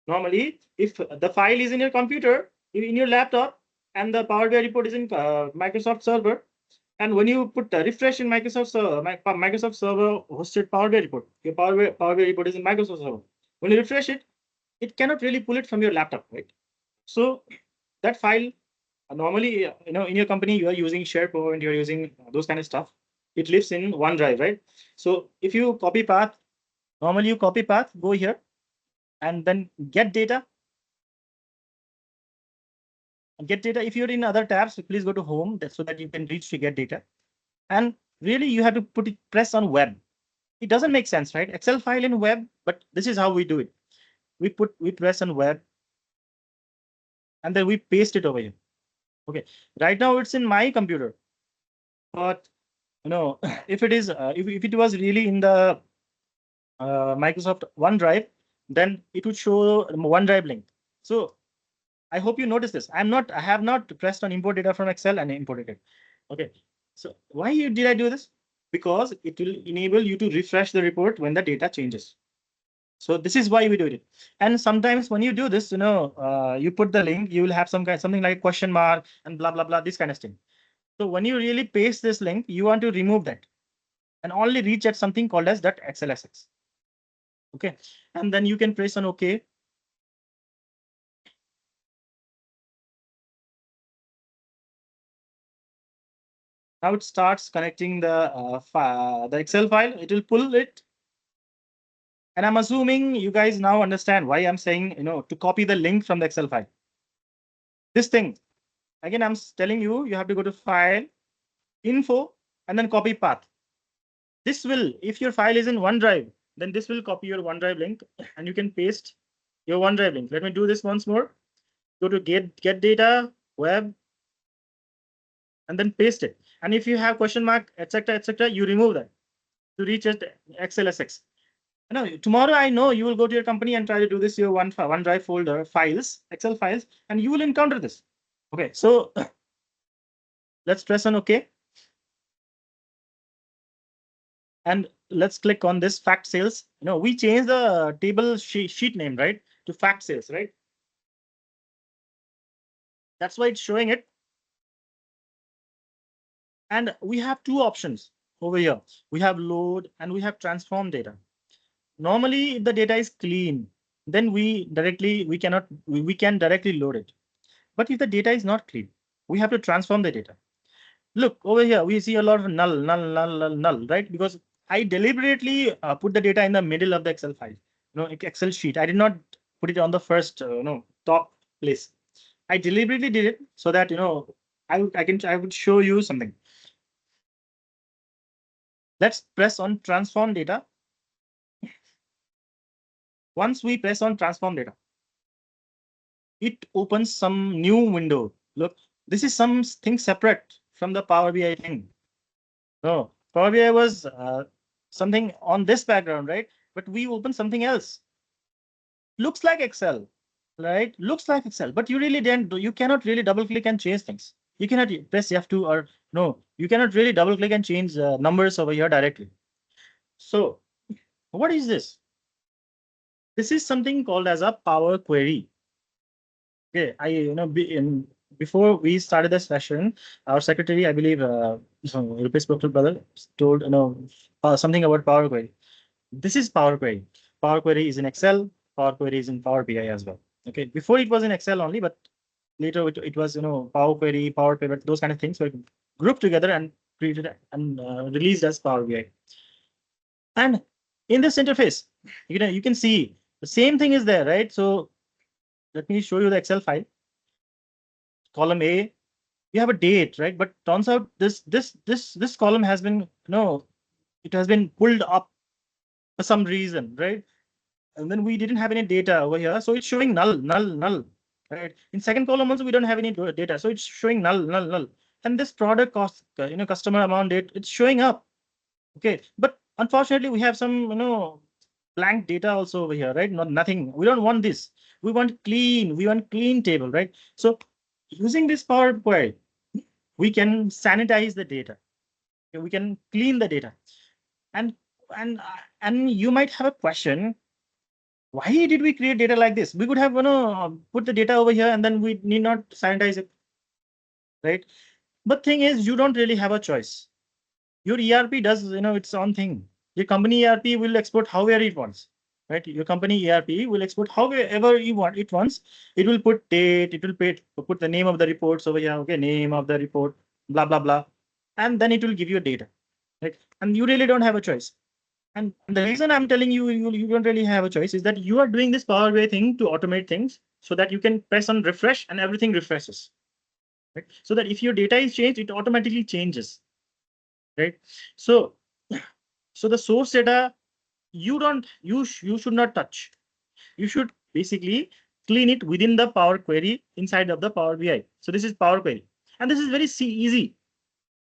Normally, if the file is in your computer, in your laptop, and the Power BI report is in Microsoft server, and when you put refresh in Microsoft server hosted Power BI report, your Power BI report is in Microsoft server. When you refresh it, it cannot really pull it from your laptop, right? So that file, normally, in your company, you are using SharePoint, you're using those kind of stuff. It lives in OneDrive, right? So if you copy path, normally you copy path, go here, and then get data. Get data. If you're in other tabs, please go to home so that you can reach to get data. And really, you have to press on web. It doesn't make sense, right? Excel file in web, but this is how we do it. We press on web, and then we paste it over here. Okay. Right now it's in my computer, but if it is if it was really in the Microsoft OneDrive, then it would show OneDrive link. So I hope you notice this. I have not pressed on import data from Excel and imported it. Okay. So why did I do this? Because it will enable you to refresh the report when the data changes. So this is why we do it. And sometimes when you do this, you put the link, you will have something like a question mark and blah, blah, blah, this kind of thing. So when you really paste this link, you want to remove that and only reach at something called as .xlsx. Okay. And then you can press on OK. Now it starts connecting the Excel file. It will pull it. And I'm assuming you guys now understand why I'm saying, to copy the link from the Excel file. This thing, again, I'm telling you, you have to go to File, Info, and then copy path. This will, if your file is in OneDrive, then this will copy your OneDrive link and you can paste your OneDrive link. Let me do this once more. Go to get data, web, and then paste it. And if you have question mark, etc., you remove that to reach at XLSX. Tomorrow I know you will go to your company and try to do this your OneDrive folder files, Excel files, and you will encounter this. Okay, so let's press on OK. And let's click on this fact sales. We changed the table sheet name, right, to fact sales, right? That's why it's showing it. And we have two options over here. We have load and we have transform data. Normally, if the data is clean, then we can directly load it. But if the data is not clean, we have to transform the data. Look over here, we see a lot of null, right? Because I deliberately put the data in the middle of the Excel file, Excel sheet. I did not put it on the first, top place. I deliberately did it so that I would show you something. Let's press on transform data. Once we press on transform data, it opens some new window. Look, this is something separate from the Power BI thing. No, Power BI was something on this background, right? But we open something else. Looks like Excel, right? Looks like Excel, but you cannot really double click and change things. You cannot press F2 or no, you cannot really double click and change numbers over here directly. So what is this? This is something called as a Power Query. Okay, before we started the session, our secretary, I believe, Rupesh brother, told something about Power Query. This is Power Query. Power Query is in Excel. Power Query is in Power BI as well. Okay, before it was in Excel only, but later it was Power Query, Power Pivot, those kind of things were grouped together and created and released as Power BI. And in this interface, you can see the same thing is there, right? So let me show you the Excel file. Column A, you have a date, right? But turns out this column has been it has been pulled up for some reason, right? And then we didn't have any data over here, so it's showing null, right? In second column also we don't have any data, so it's showing null. And this product cost, customer amount date, it's showing up. Okay, but unfortunately we have some blank data also over here, right? Nothing. We don't want this. We want clean table, right? So using this Power Query, we can sanitize the data. We can clean the data. And you might have a question, why did we create data like this? We could have put the data over here and then we need not sanitize it, right? But thing is, you don't really have a choice. Your ERP does its own thing. Your company ERP will export however it wants, right? Your company ERP will export however it wants. It will put date, it will put the name of the reports over here, okay, name of the report, blah, blah, blah. And then it will give you data, right? And you really don't have a choice. And the reason I'm telling you, you don't really have a choice is that you are doing this Power BI thing to automate things so that you can press on refresh and everything refreshes, right? So that if your data is changed, it automatically changes, right? So the source data, you should not touch. You should basically clean it within the Power Query inside of the Power BI. So this is Power Query, and this is very easy.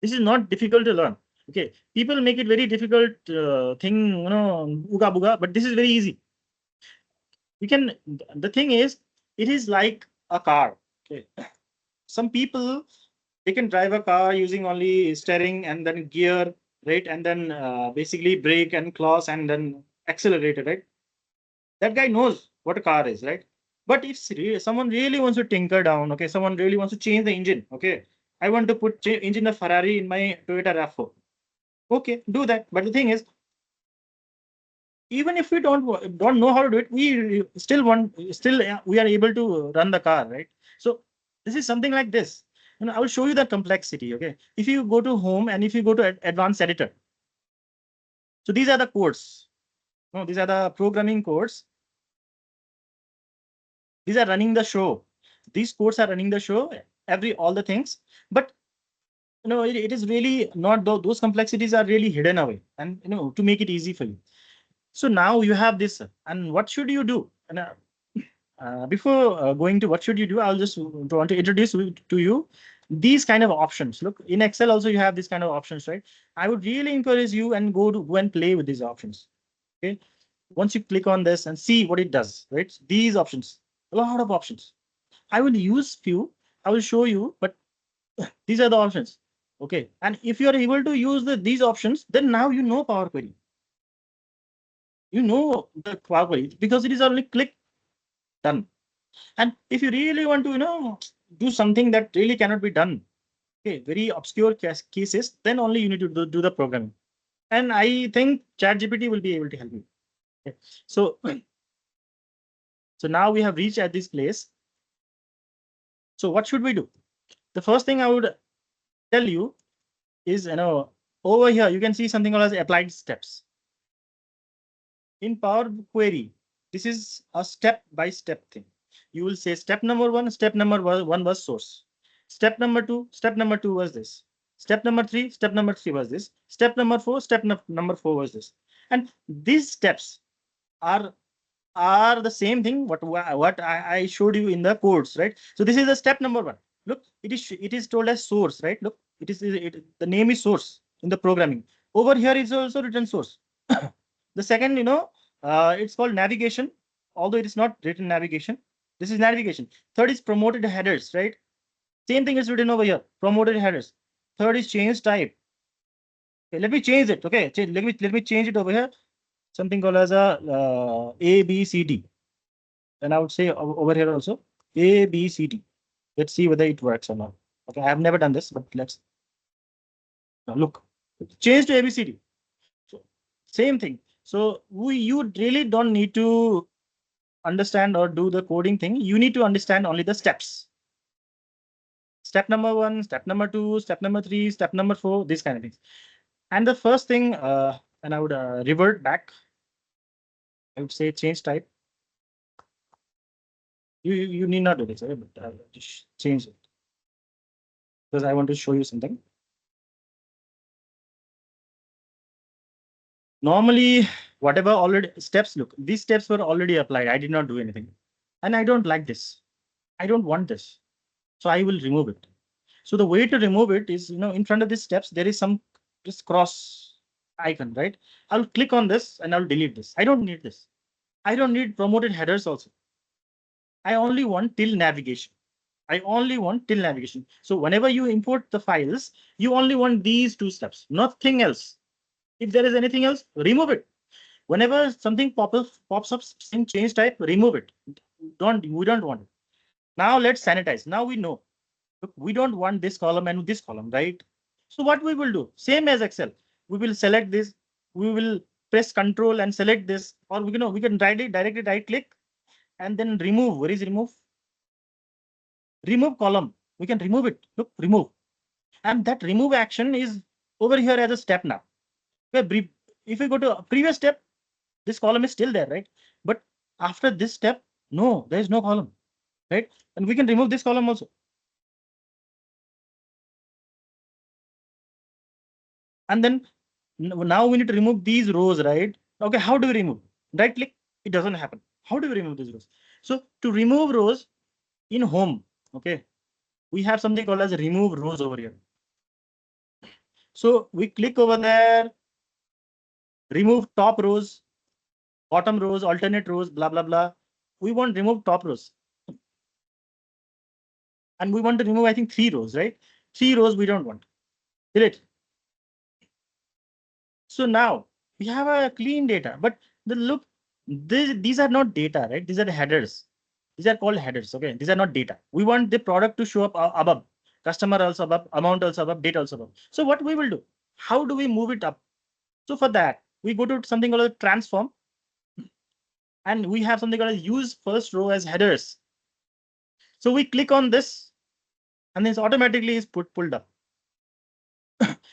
This is not difficult to learn. Okay, people make it very difficult thing, uga buga, but this is very easy. The thing is, it is like a car. Okay. Some people, they can drive a car using only steering and then gear, right? And then basically brake and clutch and then accelerator, right? That guy knows what a car is, right? But if someone really wants to tinker down, okay, someone really wants to change the engine, okay, I want to put engine of Ferrari in my Toyota RAV4. Okay, do that. But the thing is, even if we don't know how to do it, we still we are able to run the car, right? So this is something like this. I will show you the complexity. Okay, if you go to home and if you go to advanced editor, so these are the codes. No, these are the programming codes. These are running the show. These codes are running the show. All the things, but it is really not those complexities are really hidden away, and to make it easy for you. So now you have this, and what should you do? And before going to what should you do, I'll just want to introduce to you these kind of options. Look, in Excel also you have this kind of options, right? I would really encourage you and go and play with these options. Okay, once you click on this and see what it does, right? These options, a lot of options. I will use few. I will show you, but these are the options. Okay, and if you are able to use these options, then now you know Power Query. You know the Power Query because it is only click done. And if you really want to do something that really cannot be done, okay, very obscure cases, then only you need to do the programming. And I think ChatGPT will be able to help you. Okay. So now we have reached at this place. So what should we do? The first thing I would tell you is, over here you can see something called as applied steps. In Power Query, this is a step-by-step thing. You will say step number one was source. Step number two was this. Step number three was this. Step number four was this. And these steps are the same thing what I showed you in the codes, right? So this is the step number one. Look, it is told as source, right? Look, the name is source in the programming. Over here is also written source. The second, it's called navigation, although it is not written navigation. This is navigation. Third is promoted headers, right? Same thing is written over here, promoted headers. Third is change type. Okay, let me change it. Okay, let me change it over here. Something called as A, B, C, D. And I would say over here also A, B, C, D. Let's see whether it works or not. Okay, I have never done this, but let's now look. Change to A, B, C, D. So same thing. So you really don't need to understand or do the coding thing. You need to understand only the steps. Step number one, step number two, step number three, step number four, these kind of things. And the first thing, and I would revert back. I would say change type. You need not do this, right? But I'll just change it because I want to show you something. Normally, whatever already steps, look, these steps were already applied. I did not do anything. And I don't like this. I don't want this. So I will remove it. So the way to remove it is, in front of these steps, there is some this cross icon, right? I'll click on this and I'll delete this. I don't need this. I don't need promoted headers also. I only want till navigation. So whenever you import the files, you only want these two steps, nothing else. If there is anything else, remove it. Whenever something pops up in change type, remove it. We don't want it. Now let's sanitize. Now we know. Look, we don't want this column and this column, right? So what we will do, same as Excel, we will select this. We will press Control and select this, or we can directly right click and then remove. Where is remove? Remove column. We can remove it. Look, remove. And that remove action is over here as a step now. Okay, if we go to a previous step, this column is still there, right? But after this step, no, there is no column, right? And we can remove this column also. And then now we need to remove these rows, right? Okay, how do we remove? Right click, it doesn't happen. How do we remove these rows? So to remove rows in home, okay, we have something called as remove rows over here. So we click over there, remove top rows, bottom rows, alternate rows, blah, blah, blah. We want remove top rows. And we want to remove, I think, 3 rows, right? 3 rows we don't want. Delete. So now we have a clean data, but look, these are not data, right? These are headers. These are called headers. Okay, these are not data. We want the product to show up above, customer also above, amount also above, date also above. So what we will do? How do we move it up? So for that, we go to something called a transform, and we have something called use first row as headers. So we click on this, and this automatically is pulled up.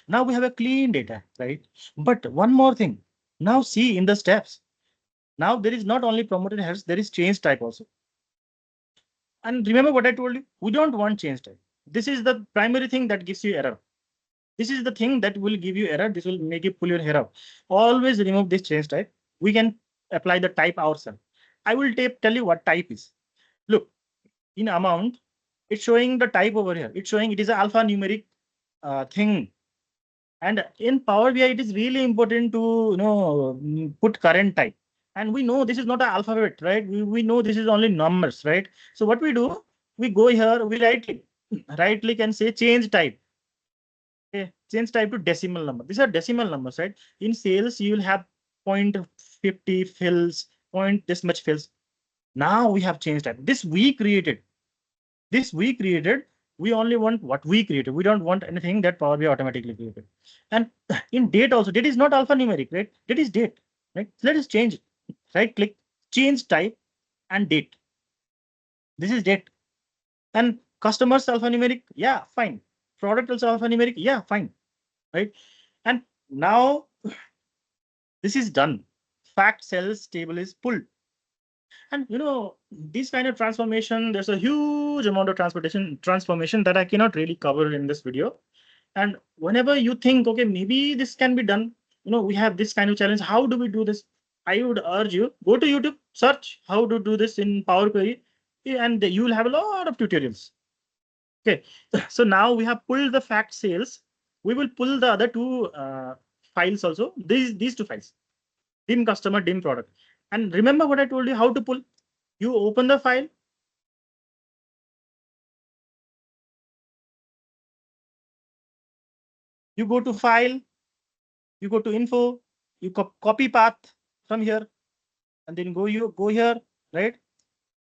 Now we have a clean data, right? But one more thing. Now see in the steps. Now there is not only promoted headers, there is change type also. And remember what I told you, we don't want change type. This is the primary thing that gives you error. This is the thing that will give you error. This will make you pull your hair out. Always remove this change type. We can apply the type ourselves. I will tell you what type is. Look, in amount, it's showing the type over here. It's showing it is an alphanumeric thing. And in Power BI, it is really important to put current type. And we know this is not an alphabet, right? We know this is only numbers, right? So what we do, we go here, we right click and say change type. Okay, change type to decimal number. These are decimal numbers, right? In sales, you will have 0.50 fills, this much fills. Now we have changed type. This we created. We only want what we created. We don't want anything that Power BI automatically created. And in date also, date is not alphanumeric, right? Date is date, right? Let us change it. Right click, change type and date. This is date. And customers alphanumeric, yeah, fine. Product also alphanumeric, yeah, fine. Right? And now this is done. Fact cells table is pulled. And this kind of transformation, there's a huge amount of transformation that I cannot really cover in this video. And whenever you think, okay, maybe this can be done, we have this kind of challenge. How do we do this? I would urge you, go to YouTube, search how to do this in Power Query, and you will have a lot of tutorials. Okay, so now we have pulled the fact sales. We will pull the other two files also. These two files, dim customer, dim product. And remember what I told you, how to pull. You open the file. You go to file. You go to info. You copy path from here, and then go here, right?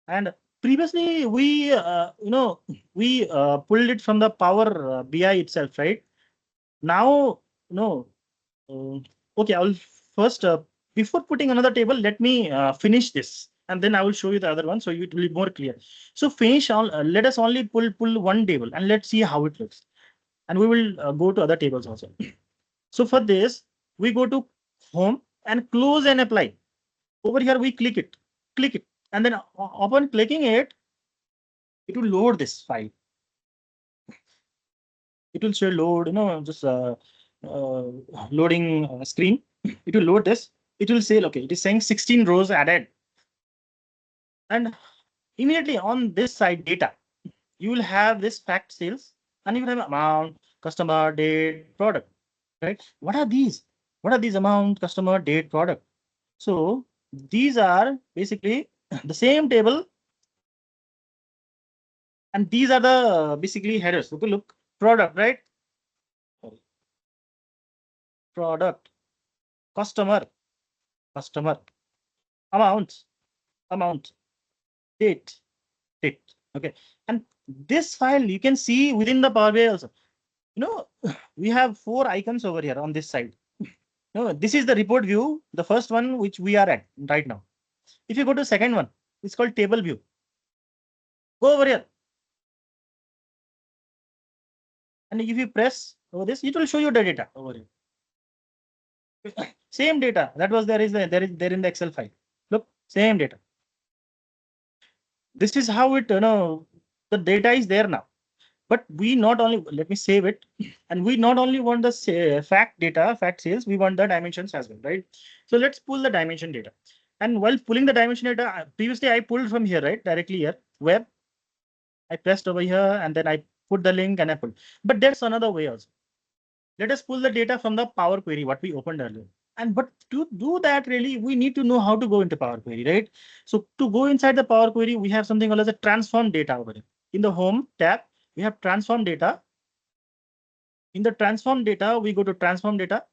And previously we pulled it from the Power BI itself, right? Now okay, I will first before putting another table, let me finish this, and then I will show you the other one, so it will be more clear. So finish all. Let us only pull one table, and let's see how it looks, and we will go to other tables also. So for this, we go to home and close and apply. Over here, we click it, and then upon clicking it, it will load this file. It will say load, just loading screen. It will load this. It will say, okay, it is saying 16 rows added. And immediately on this side data, you will have this fact sales, and you will have amount, customer, date, product, right? What are these? What are these amount, customer, date, product? So these are basically the same table. And these are the basically headers. Look, product, right? Product, customer, amount, date. Okay. And this file you can see within the Power BI also. We have 4 icons over here on this side. This is the report view, the first one which we are at right now. If you go to second one, it's called table view. Go over here. And if you press over this, it will show you the data over here. Same data that was there in the Excel file. Look, same data. This is how it, the data is there now. But we not only, let me save it, and we not only want the fact data, fact sales, we want the dimensions as well, right? So let's pull the dimension data. And while pulling the dimension data, previously I pulled from here, right? Directly here, web. I pressed over here, and then I put the link and I pulled. But there's another way also. Let us pull the data from the Power Query, what we opened earlier. But to do that, really, we need to know how to go into Power Query, right? So to go inside the Power Query, we have something called as a transform data over here. In the home tab, we have transform data. In the transform data, we go to transform data.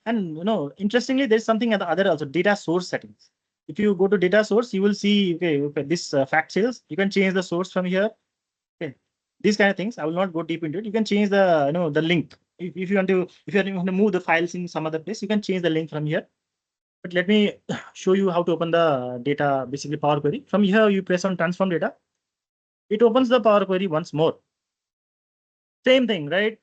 And interestingly, there's something at the other also, data source settings. If you go to data source, you will see, okay, this fact sales, you can change the source from here. Okay, these kind of things. I will not go deep into it. You can change the, the link. If you want to move the files in some other place, you can change the link from here. But let me show you how to open the data, basically Power Query. From here, you press on transform data. It opens the Power Query once more. Same thing, right?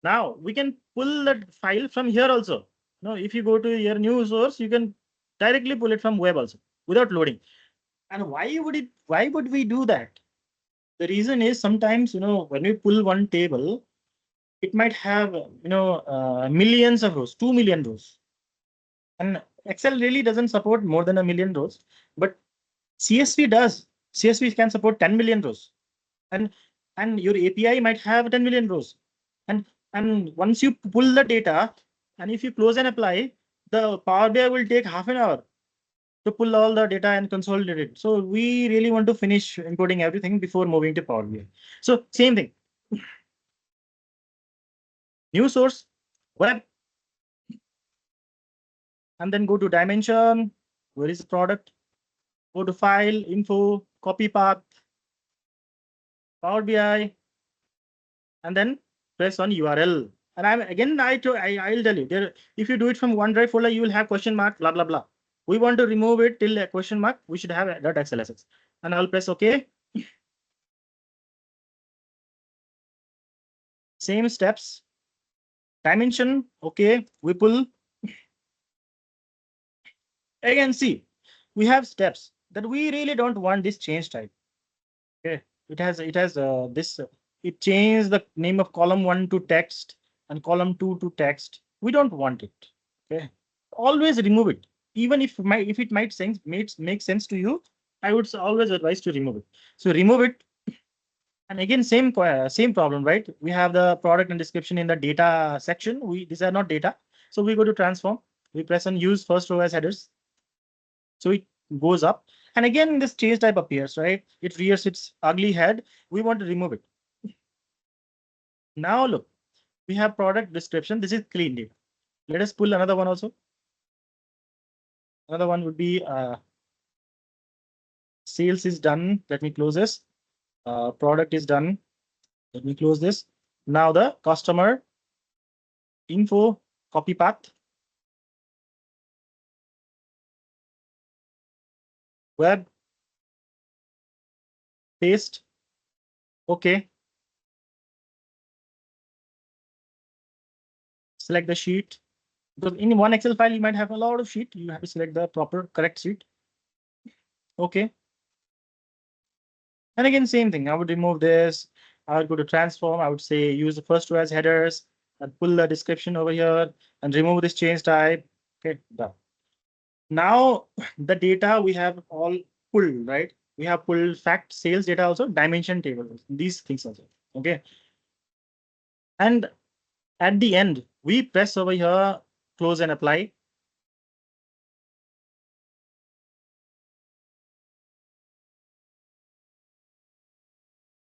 Now we can pull that file from here also. Now, if you go to your new source, you can directly pull it from web also without loading. And why would we do that? The reason is sometimes, when we pull one table, it might have, millions of rows, 2 million rows. And Excel really doesn't support more than 1 million rows, but CSV does. CSV can support 10 million rows. And your API might have 10 million rows. And once you pull the data, and if you close and apply, the Power BI will take half an hour to pull all the data and consolidate it. So we really want to finish encoding everything before moving to Power BI. So same thing. New source, web, and then go to dimension. Where is the product? Go to file, info, copy path, Power BI, and then press on URL. And I'll tell you there, if you do it from OneDrive folder, you will have question mark, blah, blah, blah. We want to remove it till a question mark. We should have .xlsx. And I'll press OK. Same steps. Dimension, OK. We pull. Again, see, we have steps that we really don't want this change type. Okay, it has this. It changed the name of column 1 to text and column 2 to text. We don't want it. Okay, always remove it. Even if it might make sense to you, I would always advise to remove it. So remove it. And again, same problem, right? We have the product and description in the data section. These are not data. So we go to transform. We press on use first row as headers. So it goes up. And again, this change type appears, right? It rears its ugly head. We want to remove it. Now look, we have product description. This is clean data. Let us pull another one also. Another one would be sales is done. Let me close this. Product is done. Let me close this. Now the customer info copy path. Web. Paste. Okay. Select the sheet. Because in one Excel file, you might have a lot of sheet. You have to select the proper correct sheet. Okay. And again, same thing. I would remove this. I would go to transform. I would say use the first row as headers and pull the description over here and remove this change type. Okay, done. Now the data we have all pulled, right? We have pulled fact, sales data also, dimension table, these things also. Okay. And at the end, we press over here, close and apply.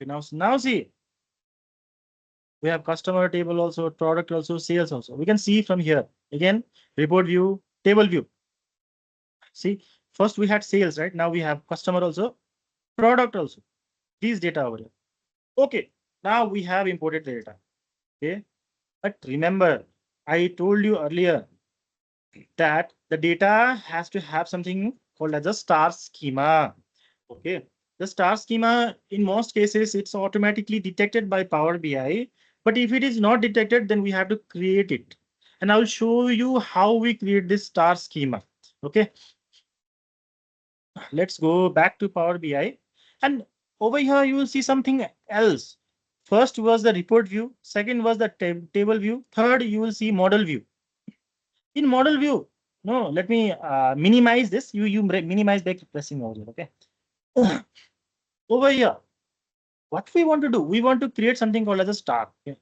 Okay, now see, we have customer table also, product also, sales also. We can see from here again, report view, table view. See, first we had sales, right? Now we have customer also, product also. These data over here. Okay, now we have imported the data. Okay, but remember, I told you earlier that the data has to have something called as a star schema. Okay, the star schema in most cases it's automatically detected by Power BI, but if it is not detected, then we have to create it. And I will show you how we create this star schema. Okay, let's go back to Power BI, and over here you will see something else. First was the report view, second was the table view, third you will see model view. In model view, no, let me minimize this. You minimize by pressing over here. Okay. Over here, what we want to do, we want to create something called as a star. Okay.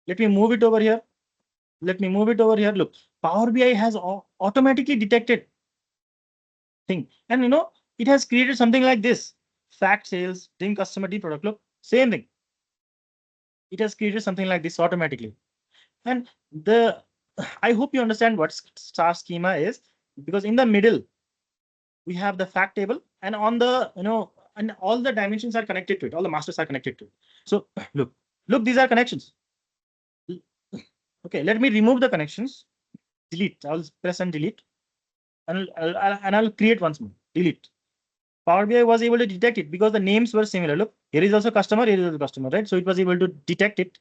Let me move it over here. Let me move it over here. Look, Power BI has automatically detected thing, and it has created something like this: fact, sales, DIM, customer, D product. Look, same thing. it has created something like this automatically. And I hope you understand what star schema is, because in the middle we have the fact table, and on the and all the dimensions are connected to it. All the masters are connected to it. So look, these are connections. Okay, let me remove the connections. Delete. I'll press and delete, and I'll create once more. Delete. Power BI was able to detect it because the names were similar. Look, here is also customer, here is also customer, right? So it was able to detect it.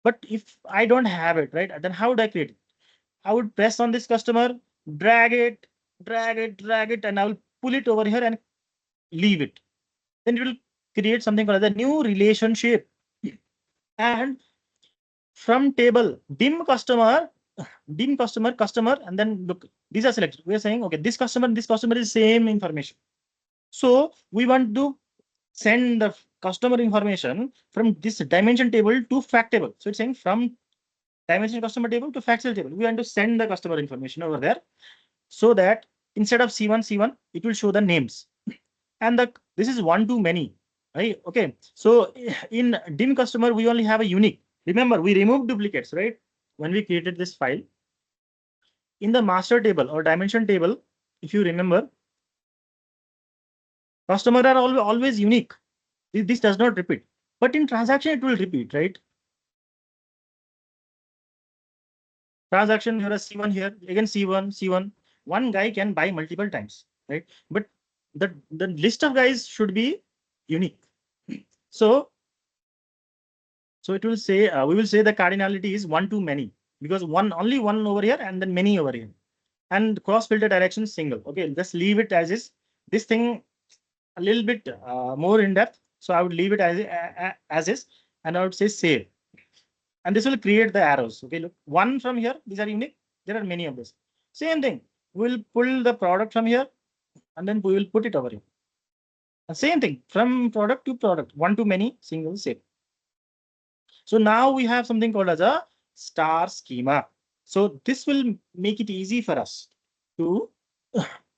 But if I don't have it, right, then how would I create it? I would press on this customer, drag it, and I will pull it over here and leave it. Then it will create something called the new relationship. And from table, dim customer, and then look, these are selected. We are saying, okay, this customer and this customer is same information. So we want to send the customer information from this dimension table to fact table. So it's saying from dimension customer table to fact table. We want to send the customer information over there, so that instead of C1, it will show the names. And this is one to many, right? Okay. So in dim customer, we only have a unique. Remember, we removed duplicates, right? When we created this file. In the master table or dimension table, if you remember, customer are always unique. This does not repeat. But in transaction, it will repeat, right? Transaction, here is C1 here, again C1. One guy can buy multiple times, right? But the list of guys should be unique. So it will say, we will say the cardinality is one to many, because only one over here and then many over here. And cross filter direction single. Okay, just leave it as is. This thing a little bit more in depth. So I would leave it as is, and I would say save. And this will create the arrows. Okay, look, one from here, these are unique. There are many of this. Same thing. We'll pull the product from here, and then we will put it over here. Same thing, from product to product, one to many, single, save. So now we have something called as a star schema. So this will make it easy for us to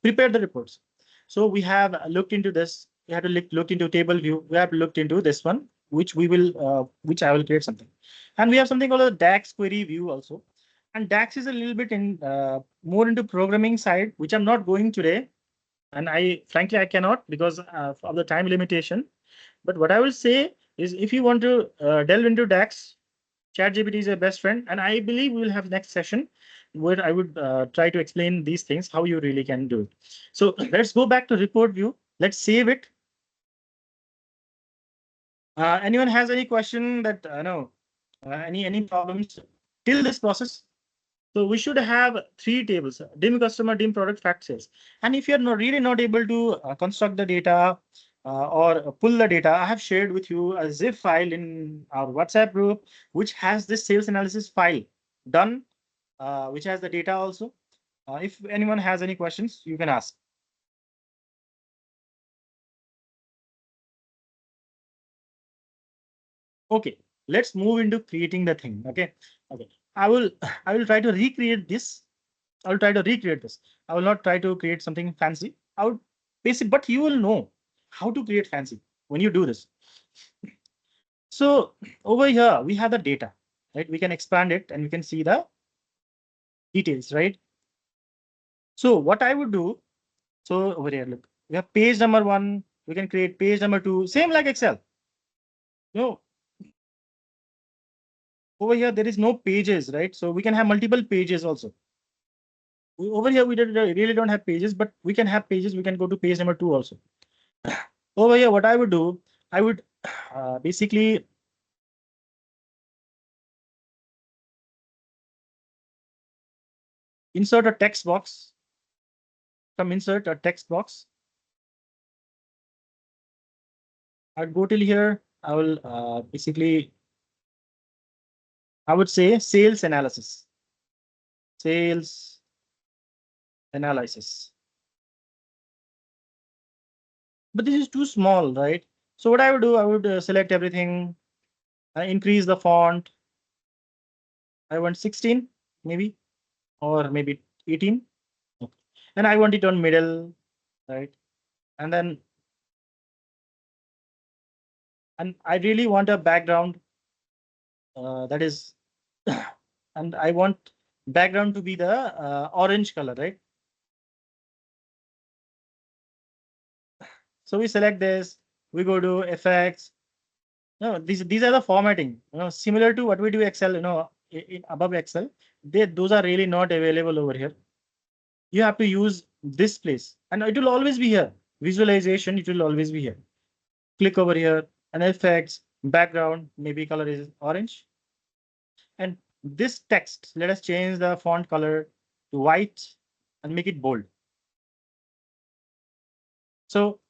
prepare the reports. So we have looked into this. We have to look into table view. We have looked into this one, which I will create something. And we have something called a DAX query view also. And DAX is a little bit in more into programming side, which I'm not going today. And frankly, I cannot because of the time limitation. But what I will say is, if you want to delve into DAX, ChatGPT is your best friend. And I believe we will have next session where I would try to explain these things, how you really can do it. So let's go back to report view. Let's save it. Anyone has any question that any problems till this process? So we should have 3 tables: dim customer, dim product, fact sales. And if you're really not able to construct the data or pull the data, I have shared with you a zip file in our WhatsApp group, which has this sales analysis file done, which has the data also. If anyone has any questions, you can ask. Okay, let's move into creating the thing. Okay. I will try to recreate this. I will try to recreate this. I will not try to create something fancy. I would basic, but you will know how to create fancy when you do this. So over here we have the data, right? We can expand it and we can see the details, right? So what I would do, so over here, look, we have page number 1. We can create page number 2, same like Excel. No, over here there is no pages, right? So we can have multiple pages also. Over here we really don't have pages, but we can have pages. We can go to page number 2 also. Over here, what I would do, I would basically insert a text box. From insert a text box, I'd go till here. I will basically, I would say sales analysis. Sales analysis. But this is too small, right? So what I would do, I would select everything, increase the font. I want 16, maybe, or maybe 18. Okay. And I want it on middle, right? And then, and I really want a background that is, and I want background to be the orange color, right? So we select this, we go to effects. No, these are the formatting, similar to what we do Excel, above Excel. Those are really not available over here. You have to use this place, and it will always be here. Visualization, it will always be here. Click over here, and effects, background, maybe color is orange. And this text, let us change the font color to white and make it bold. So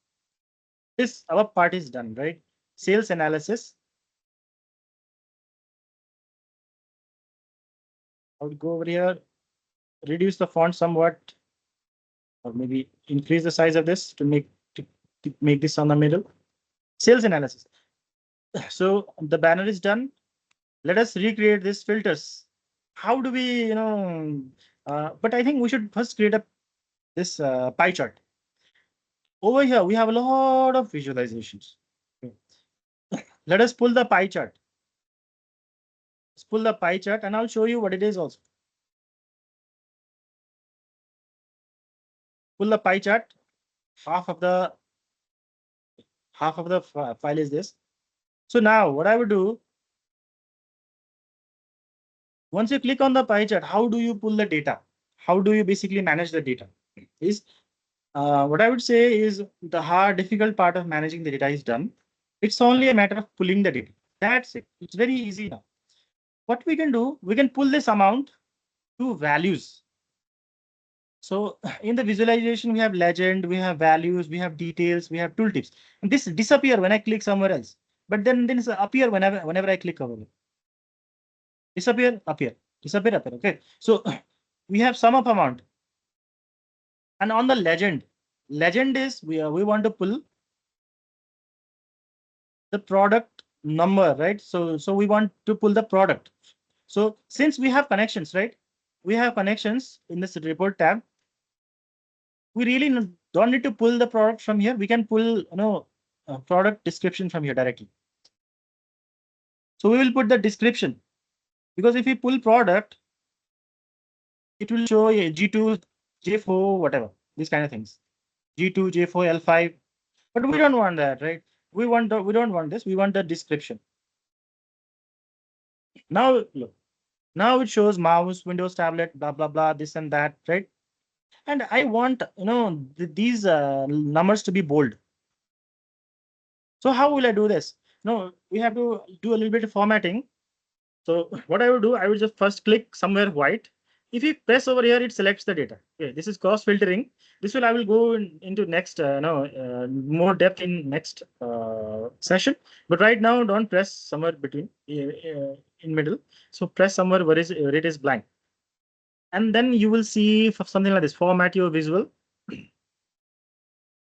this our part is done, right? Sales analysis. I would go over here, reduce the font somewhat, or maybe increase the size of this to make this on the middle. Sales analysis. So the banner is done. Let us recreate these filters. How do we, but I think we should first create this pie chart. Over here, we have a lot of visualizations. Let us pull the pie chart. Let's pull the pie chart, and I'll show you what it is also. Pull the pie chart. Half of the file is this. So now what I would do, once you click on the pie chart, how do you pull the data? How do you basically manage the data? Is what I would say is the difficult part of managing the data is done. It's only a matter of pulling the data. That's it. It's very easy now. What we can do, we can pull this amount to values. So in the visualization, we have legend, we have values, we have details, we have tooltips. And this disappear when I click somewhere else. But then it's appear whenever I click over it. Disappear, appear, disappear, appear. Okay. So we have sum of amount. And on the legend is we want to pull the product number, right? So we want to pull the product. So since we have connections, right? We have connections in this report tab. We really don't need to pull the product from here. We can pull, product description from here directly. So we will put the description, because if we pull product, it will show a G2, J4, whatever, these kind of things. G2, J4, L5. But we don't want that, right? We don't want this. We want the description. Now look, now it shows mouse, Windows tablet, blah blah blah, this and that, right? And I want these numbers to be bold. So how will I do this? No, we have to do a little bit of formatting. So what I would do, I would just first click somewhere white. If you press over here, it selects the data. Okay, this is cross filtering. I will go into next, more depth in next session. But right now, don't press somewhere between in middle. So press somewhere where it is blank. And then you will see something like this, format your visual.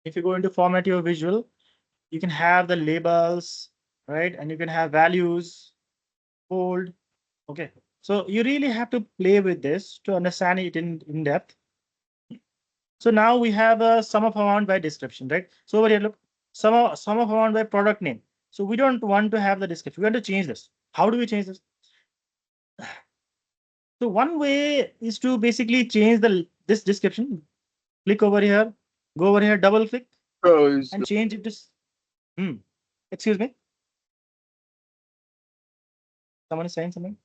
If you go into format your visual, you can have the labels, right? And you can have values, bold. Okay. So you really have to play with this to understand it in depth. So now we have a sum of amount by description, right? So over here, look, sum of amount by product name. So we don't want to have the description. We want to change this. How do we change this? So one way is to basically change this description. Click over here, go over here, double click, and change it to. Excuse me. Someone is saying something.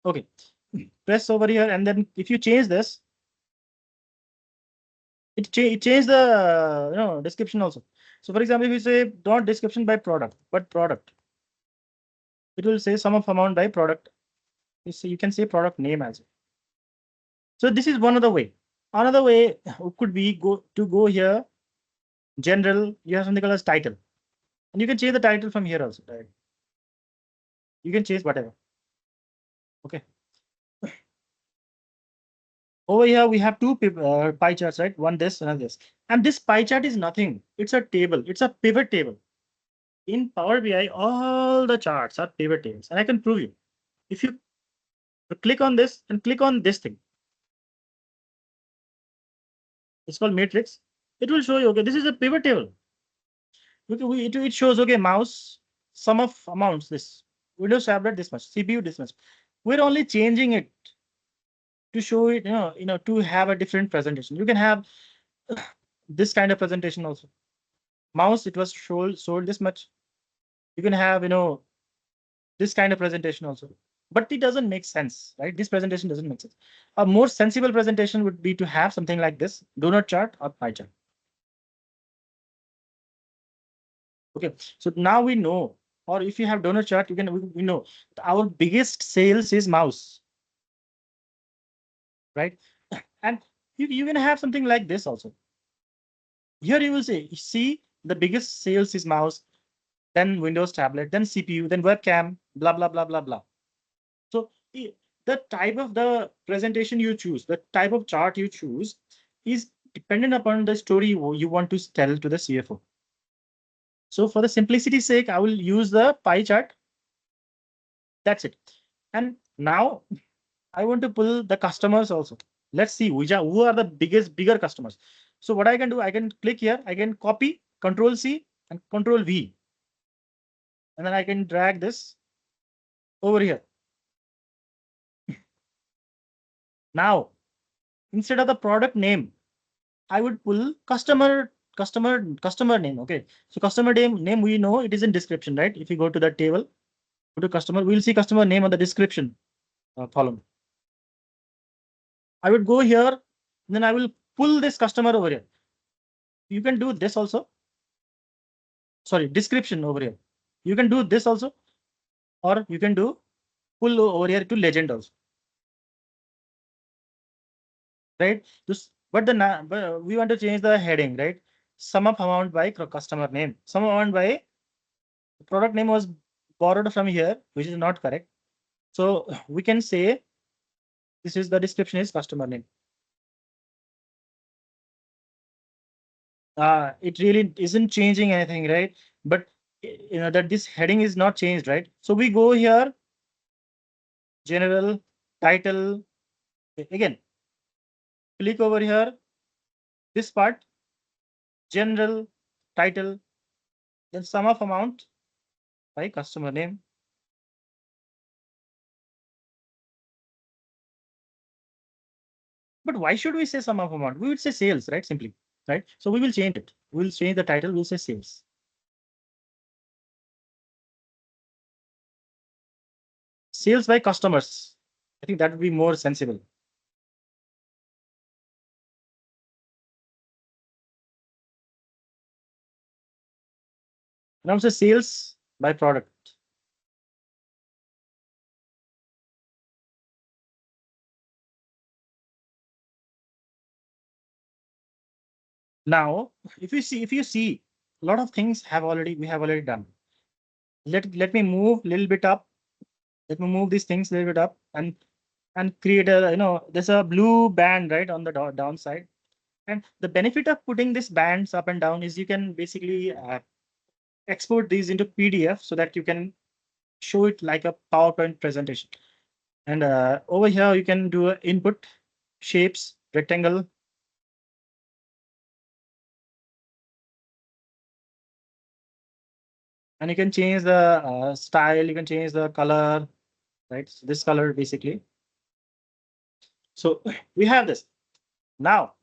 Okay. Press over here, and then if you change this, it change the description also. So for example, if you say not description by product, but product, it will say sum of amount by product. You can say product name as well. So this is one of the way. Another way could be go here, general. You have something called as title, and you can change the title from here also. Right? You can change whatever. Okay. Over here, we have two pie charts, right? One this, another this. And this pie chart is nothing. It's a table. It's a pivot table. In Power BI, all the charts are pivot tables. And I can prove you. If you click on this and click on this thing, it's called matrix. It will show you, okay, this is a pivot table. It shows, okay, mouse, sum of amounts, this. Windows tablet this much, CPU this much. We're only changing it to show it, to have a different presentation. You can have this kind of presentation also. Mouse, it was sold this much. You can have, this kind of presentation also, but it doesn't make sense, right? This presentation doesn't make sense. A more sensible presentation would be to have something like this, donut chart or pie chart. Okay, so now we know, or if you have donut chart, we know our biggest sales is mouse, right? And you can have something like this also. Here you will see the biggest sales is mouse, then Windows tablet, then CPU, then webcam, blah, blah, blah, blah, blah. So the type of the presentation you choose, the type of chart you choose is dependent upon the story you want to tell to the CFO. So for the simplicity's sake, I will use the pie chart. That's it. And now I want to pull the customers also. Let's see who are the bigger customers. So what I can do, I can click here, I can copy, Control C and Control V. And then I can drag this over here. Now, instead of the product name, I would pull customer name. Okay, so customer name we know it is in description, right? If you go to the table, go to customer, we'll see customer name on the description column. I would go here, then I will pull this customer over here. You can do this also. Sorry, description over here. You can do this also, or you can do pull over here to legend also. Right? But we want to change the heading, right? Sum of amount by customer name. Sum of amount by product name was borrowed from here, which is not correct. So we can say this is the description is customer name. It really isn't changing anything, right? But that this heading is not changed, right? So we go here, general, title, again, click over here, this part, general, title, then sum of amount by customer name. But why should we say sum of amount? We would say sales, right? Simply, right? So we will change it. We'll change the title. We'll say sales. Sales by customers. I think that would be more sensible. Now say sales by product. Now, if you see, a lot of things we have already done. Let me move a little bit up. Let me move these things a little bit up and create a, there's a blue band right on the downside. And the benefit of putting these bands up and down is you can basically export these into PDF so that you can show it like a PowerPoint presentation. And over here, you can do input shapes, rectangle. And you can change the style, you can change the color, right? So this color basically. So we have this. Now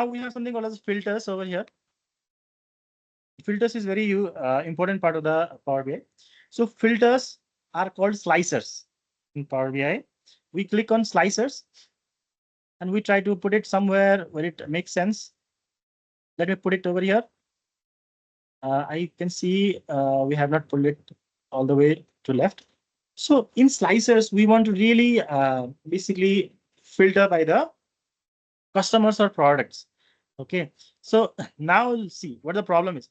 we have something called as filters over here. Filters is very important part of the Power BI. So filters are called slicers in Power BI. We click on slicers and we try to put it somewhere where it makes sense. Let me put it over here. I can see we have not pulled it all the way to left. So in slicers, we want to really basically filter by the customers or products. Okay, so now we'll see what the problem is.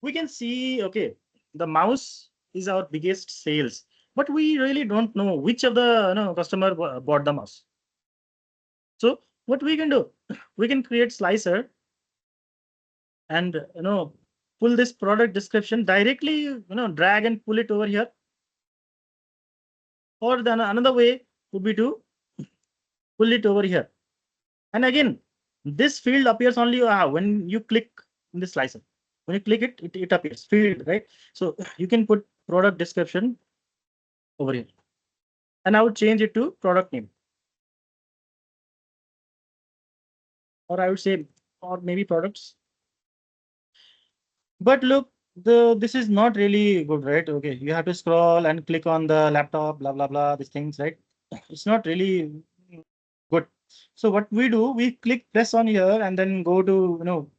We can see, okay, the mouse is our biggest sales, but we really don't know which of the customer bought the mouse. So what we can do, we can create slicer and pull this product description directly, drag and pull it over here. Or then another way would be to pull it over here. And again, this field appears only when you click in the slicer. When you click it, it appears field, right? So you can put product description over here. And I would change it to product name. Or I would say, or maybe products. But look, this is not really good, right? Okay, you have to scroll and click on the laptop, blah, blah, blah, these things, right? It's not really good. So what we do, we press on here and then go to,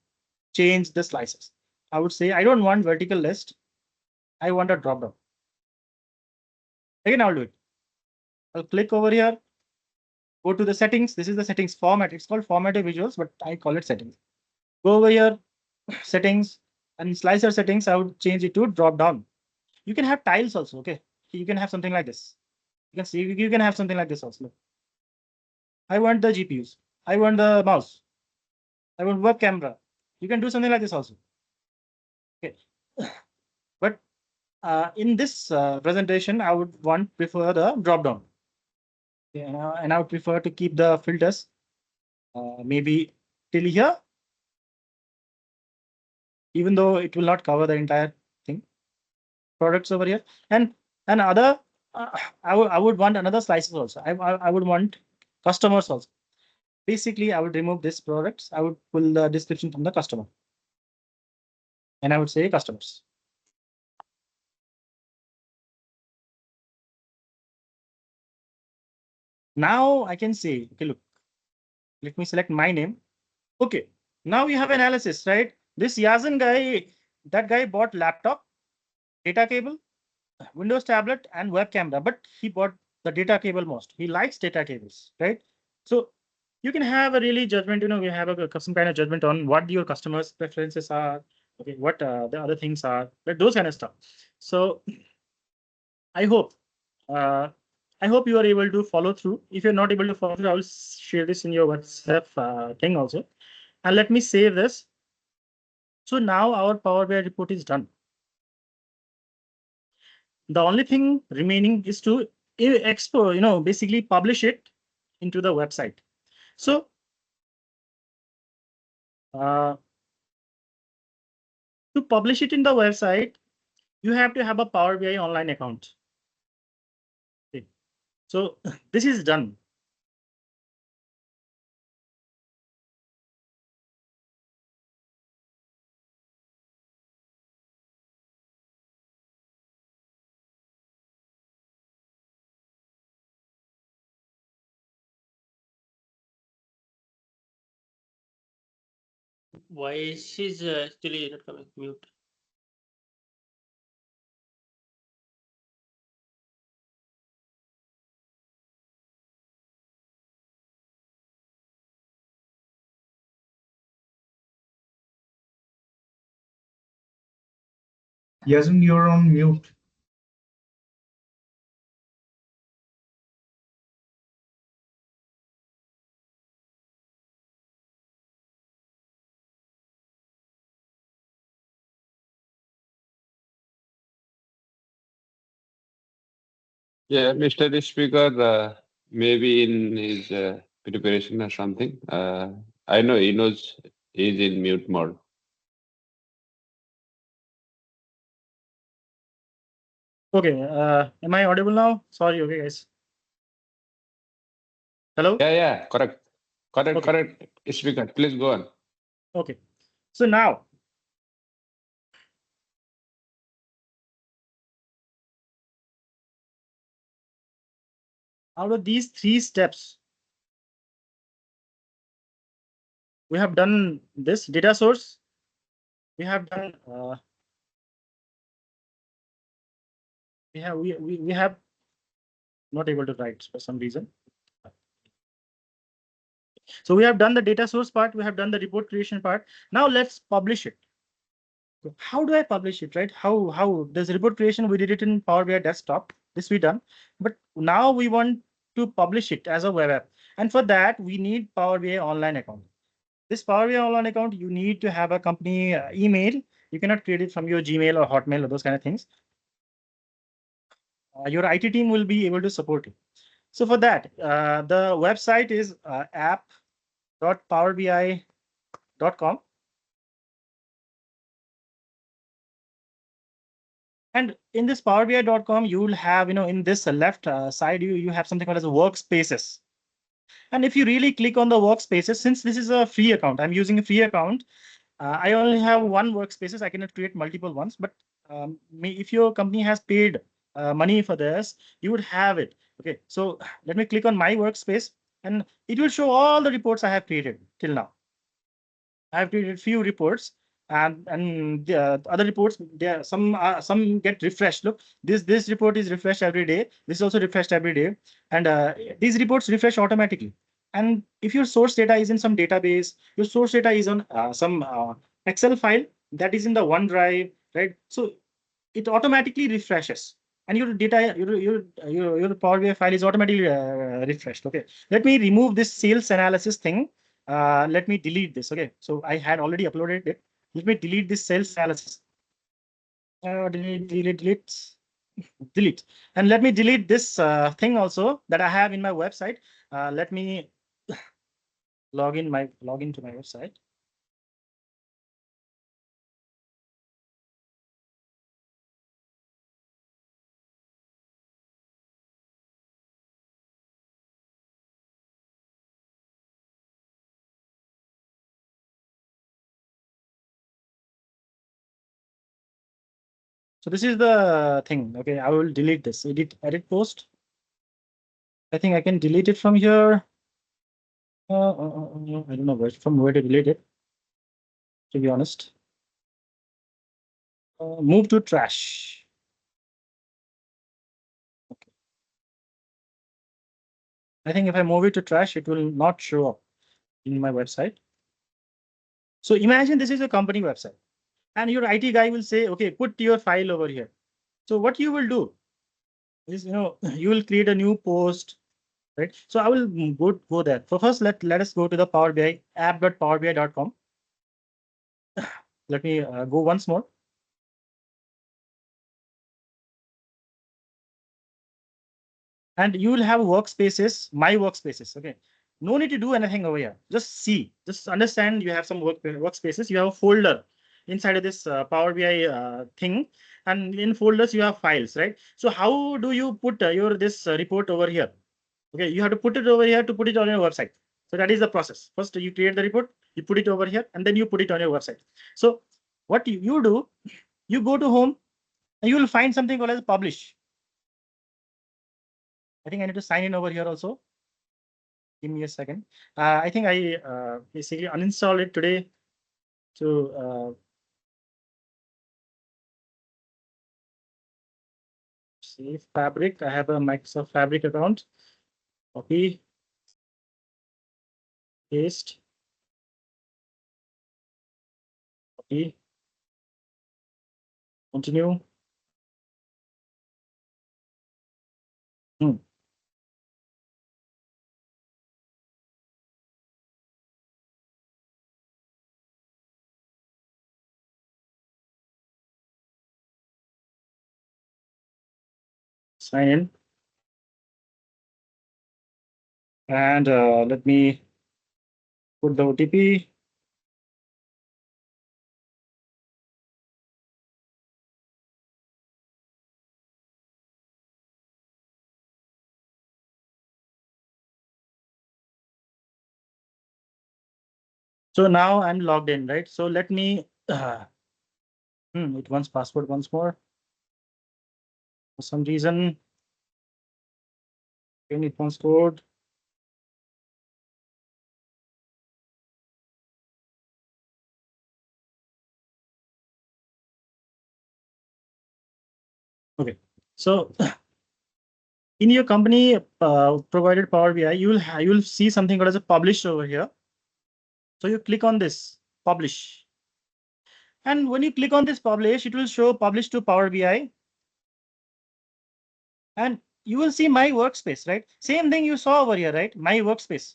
change the slices. I would say, I don't want vertical list. I want a drop down. Again, I'll do it. I'll click over here, go to the settings. This is the settings format. It's called formatted visuals, but I call it settings. Go over here, settings, and slicer settings. I would change it to drop down. You can have tiles also. Okay, you can have something like this. You can see you can have something like this also. I want the GPUs. I want the mouse. I want web camera. You can do something like this also. Okay, but in this presentation, I would prefer the drop down. Yeah, and I would prefer to keep the filters maybe till here, even though it will not cover the entire thing. Products over here, and other I would want another slices also. I would want customers also. Basically, I would remove this products. I would pull the description from the customer, and I would say customers. Now I can say, okay, look, let me select my name. Okay, now we have analysis, right? This Yajan guy, that guy bought laptop, data cable, Windows tablet, and web camera, but he bought the data cable most. He likes data cables, right? So you can have a really judgment, we have some kind of judgment on what your customers' preferences are, okay, what the other things are, but those kind of stuff. So I hope you are able to follow through. If you're not able to follow through, I will share this in your WhatsApp thing also. And let me save this. So now our Power BI report is done. The only thing remaining is to export, basically publish it into the website. So to publish it in the website, you have to have a Power BI online account. Okay. So this is done. Why she's actually not coming? Mute. Yajan, you're on mute. Yeah, Mr. Speaker, maybe in his preparation or something. I know he knows he's in mute mode. Okay, am I audible now? Sorry, okay, guys. Hello? Yeah, correct. Okay. Correct, Speaker. Please go on. Okay, so now out of these 3 steps, we have done this data source. We have done we have not able to write for some reason. So we have done the data source part. We have done the report creation part. Now let's publish it. How do I publish it, right? How does report creation? We did it in Power BI desktop. This we done, but now we want to publish it as a web app, and for that we need Power BI online account. This Power BI online account, you need to have a company email. You cannot create it from your Gmail or Hotmail or those kind of things. Your IT team will be able to support it. So for that, the website is app.powerbi.com. And in this powerbi.com, you will have, in this left side, you have something called as workspaces. And if you really click on the workspaces, since this is a free account, I'm using a free account. I only have one workspaces. I cannot create multiple ones. But if your company has paid money for this, you would have it. Okay, so let me click on my workspace, and it will show all the reports I have created till now. I have created few reports, and the other reports, there some get refreshed. Look, this report is refreshed every day. This is also refreshed every day, and these reports refresh automatically. And if your source data is in some database, your source data is on some Excel file that is in the OneDrive, right? So it automatically refreshes, and your data, your Power BI file is automatically refreshed. Okay, let me remove this sales analysis thing. Let me delete this. Okay, so I had already uploaded it. Let me delete this sales analysis. Delete, and let me delete this thing also that I have in my website. Let me log into my website. So this is the thing. Okay, I will delete this. Edit post. I think I can delete it from here. I don't know from where to delete it, to be honest. Move to trash. Okay. I think if I move it to trash, it will not show up in my website. So imagine this is a company website, and your IT guy will say, okay, put your file over here. So what you will do is, you will create a new post, right? So I will go there. So first, let us go to the Power BI app.powerbi.com. Let me go once more. And you will have workspaces, my workspaces. Okay, no need to do anything over here. Just see, just understand. You have some workspaces. You have a folder inside of this Power BI thing, and in folders you have files, right? So how do you put this report over here? Okay, you have to put it over here to put it on your website. So that is the process. First, you create the report, you put it over here, and then you put it on your website. So what you do, you go to home, and you will find something called as publish. I think I need to sign in over here also. Give me a second. I think I basically uninstalled it today to save Fabric. I have a Microsoft Fabric account. Copy, paste, copy, continue. Sign in. And let me put the OTP. So now I'm logged in, right? So let me it wants password once more. For some reason, it wants code. Okay, so in your company provided Power BI, you will see something called as a publish over here. So you click on this publish. And when you click on this publish, it will show publish to Power BI. And you will see my workspace, right? Same thing you saw over here, right? My workspace.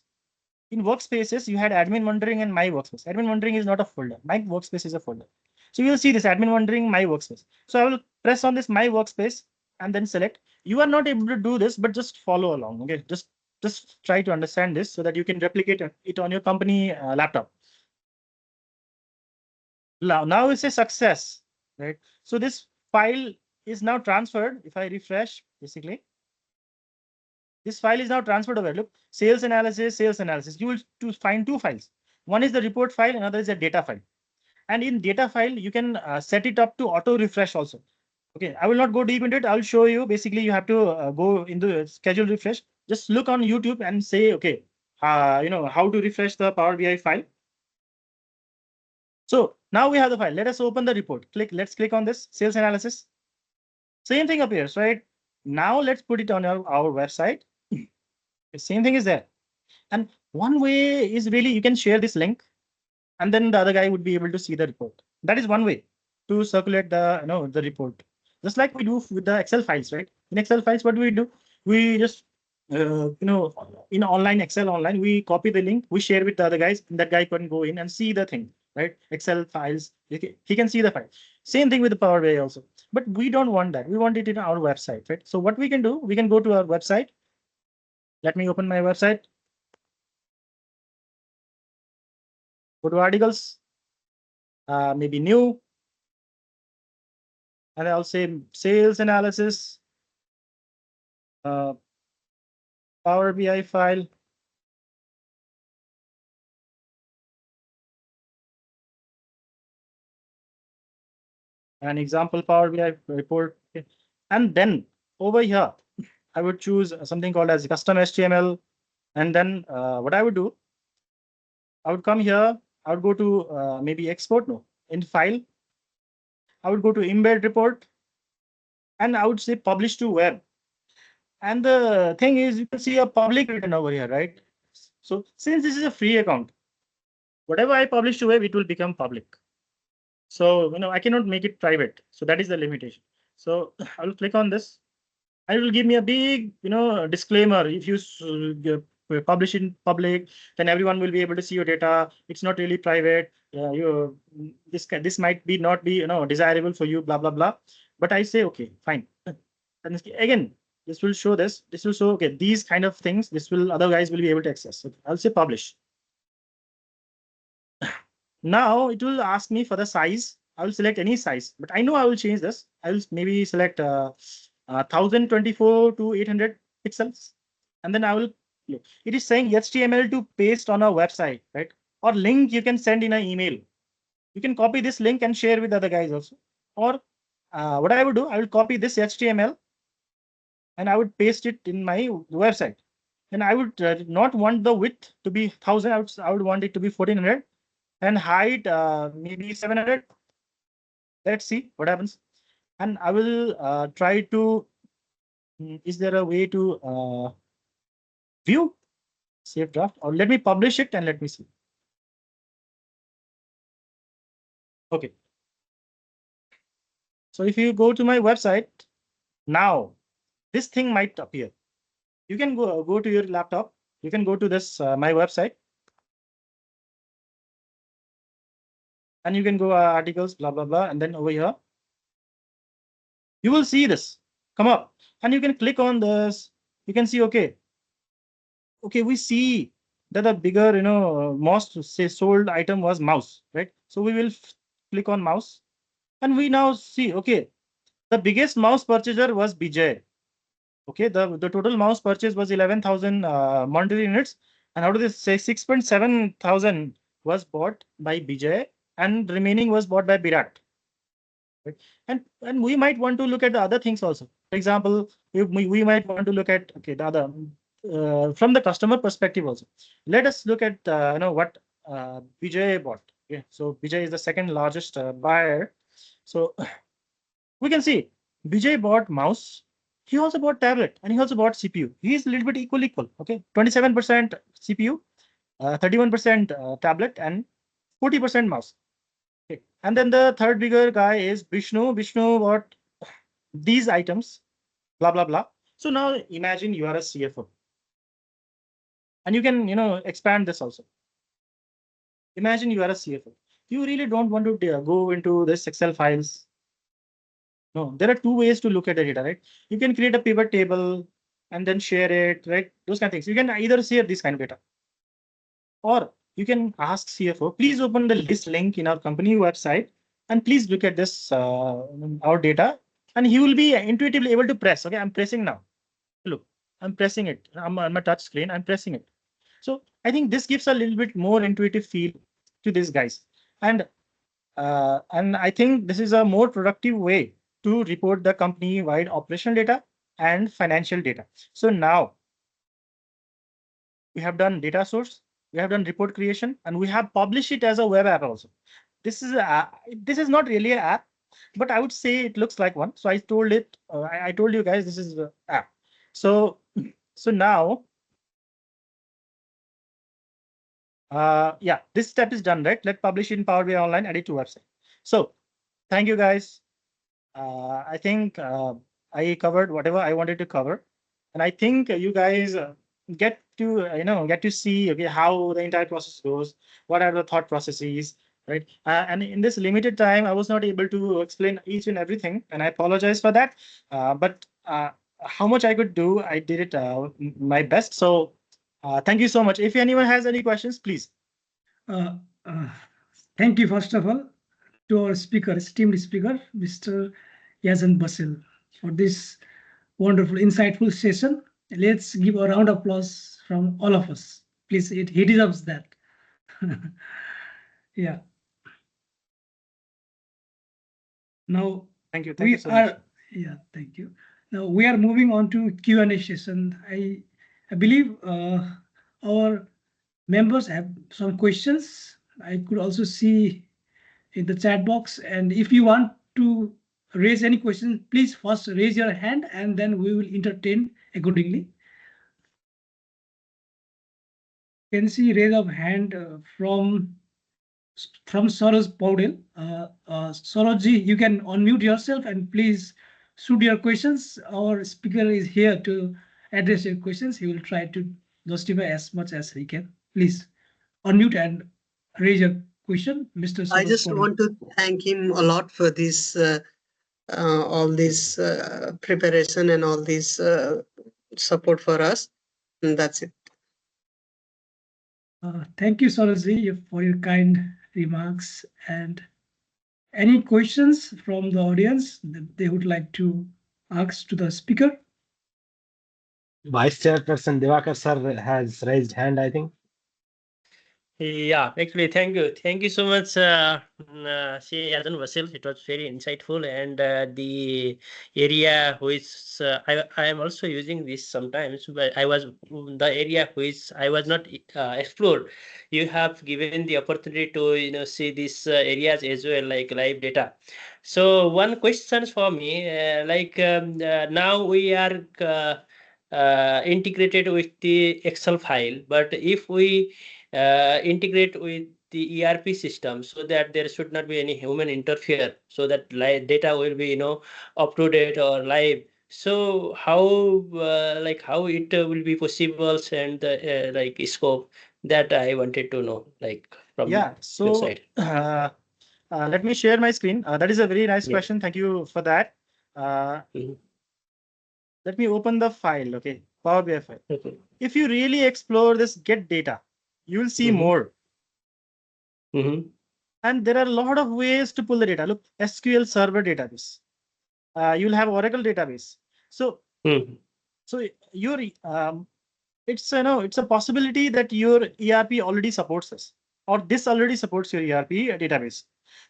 In workspaces, you had admin monitoring and my workspace. Admin monitoring is not a folder. My workspace is a folder. So you will see this admin monitoring, my workspace. So I will press on this my workspace and then select. You are not able to do this, but just follow along. Okay, just try to understand this so that you can replicate it on your company laptop. Now it's a success, right? So this file is now transferred. If I refresh, basically, this file is now transferred over. Look, sales analysis, sales analysis. You will find two files. One is the report file, another is a data file. And in data file, you can set it up to auto refresh also. Okay, I will not go deep into it. I'll show you. Basically, you have to go into schedule refresh. Just look on YouTube and say, okay, how to refresh the Power BI file. So now we have the file. Let us open the report. Let's click on this sales analysis. Same thing appears, right? Now let's put it on our website. The same thing is there. And one way is really you can share this link, and then the other guy would be able to see the report. That is one way to circulate the the report. Just like we do with the Excel files, right? In Excel files, what do? We just in online Excel online, we copy the link, we share with the other guys, and that guy can go in and see the thing, right? Excel files, he can see the file. Same thing with the Power BI also. But we don't want that. We want it in our website, right? So what we can do, we can go to our website. Let me open my website. Go to articles, maybe new, and I'll say sales analysis, Power BI file. An example Power BI report. Okay. And then over here, I would choose something called as custom HTML. And then what I would do, I would come here, I would go to maybe export, no, in file. I would go to embed report, and I would say publish to web. And the thing is, you can see a public written over here, right? So since this is a free account, whatever I publish to web, it will become public. So, I cannot make it private. So that is the limitation. So I will click on this. And it will give me a big, disclaimer. If you publish in public, then everyone will be able to see your data. It's not really private. This might be not be, desirable for you, blah, blah, blah. But I say, okay, fine. And again, this will show this. This will show, okay, these kind of things, other guys will be able to access. Okay, I'll say publish. Now it will ask me for the size. I will select any size, but I know I will change this. I will maybe select 1024 to 800 pixels. And then I will, it is saying HTML to paste on our website, right? Or link you can send in an email. You can copy this link and share with other guys also. Or what I would do, I will copy this HTML and I would paste it in my website. And I would not want the width to be 1000. I would want it to be 1400. And height maybe 700. Let's see what happens. And I will try to, is there a way to view, save draft, or let me publish it and let me see. Okay. So if you go to my website, now this thing might appear. You can go to your laptop. You can go to this, my website. And you can go articles, blah, blah, blah. And then over here, you will see this come up and you can click on this. You can see, okay, we see that the bigger, most sold item was mouse, right? So we will click on mouse and we now see, okay, the biggest mouse purchaser was Bijay. Okay, the total mouse purchase was 11,000 monetary units, and out of this, say 6.7 thousand was bought by Bijay, and remaining was bought by Virat. Right? And we might want to look at the other things also. For example, we might want to look at the other from the customer perspective also. Let us look at what Bijay bought. Okay, so Bijay is the second largest buyer. So we can see Bijay bought mouse. He also bought tablet and he also bought CPU. He is a little bit equal. Okay, 27% CPU, 31% tablet, and 40% mouse. Okay. And then the third bigger guy is Vishnu. Vishnu bought these items, blah, blah, blah. So now imagine you are a CFO. And you can, expand this also. Imagine you are a CFO. You really don't want to go into this Excel files. No, there are two ways to look at the data, right? You can create a pivot table and then share it, right? Those kind of things. You can either share this kind of data. Or you can ask CFO, please open the list link in our company website and please look at this, our data and he will be intuitively able to press. Okay, I'm pressing now. Look, I'm pressing it. I'm on my touch screen. I'm pressing it. So I think this gives a little bit more intuitive feel to these guys. And I think this is a more productive way to report the company-wide operational data and financial data. So now we have done data source, we have done report creation, and we have published it as a web app also. This is not really an app, but I would say it looks like one. So I told it, I told you guys this is an app. So now, yeah, this step is done, right? Let's publish it in Power BI Online, add it to website. So thank you guys. I think I covered whatever I wanted to cover, and I think you guys get to see, okay, how the entire process goes, what are the thought processes, right? And in this limited time, I was not able to explain each and everything, and I apologize for that. But how much I could do, I did it my best. So thank you so much. If anyone has any questions, please. Thank you, first of all, to our speaker, esteemed speaker, Mr. Yajan Basel, for this wonderful, insightful session. Let's give a round of applause from all of us. Please, he deserves that. Yeah. Now, Thank you. Thank you so much. Yeah, thank you. Now we are moving on to Q&A session. I believe our members have some questions. I could also see in the chat box. And if you want to raise any question, please first raise your hand and then we will entertain accordingly. You can see raise of hand from Saroj Paudel. Sarojji, you can unmute yourself and please shoot your questions. Our speaker is here to address your questions. He will try to justify as much as he can. Please unmute and raise your question, Mr. Saroj I just Paudel. want to thank him a lot for this, all this preparation and all this support for us. And that's it. Thank you, Sarojji, for your kind remarks. And any questions from the audience that they would like to ask to the speaker? Vice Chairperson Devakar sir has raised hand, I think. Yeah, actually, thank you so much, Yajan Basel. It was very insightful, and the area which I am also using this sometimes, but the area which I was not explored. You have given the opportunity to see these areas as well, like live data. So one question for me, now we are integrated with the Excel file, but if we integrate with the ERP system so that there should not be any human interfere, so that live data will be up to date or live. So how how it will be possible, and scope that I wanted to know, from your side. Let me share my screen. That is a very nice question. Thank you for that. Let me open the file. Okay, Power BI file. Okay. If you really explore this get data, you will see more. And there are a lot of ways to pull the data. Look, SQL Server database. You'll have Oracle database. So, so your it's it's a possibility that your ERP already supports this, or this already supports your ERP database.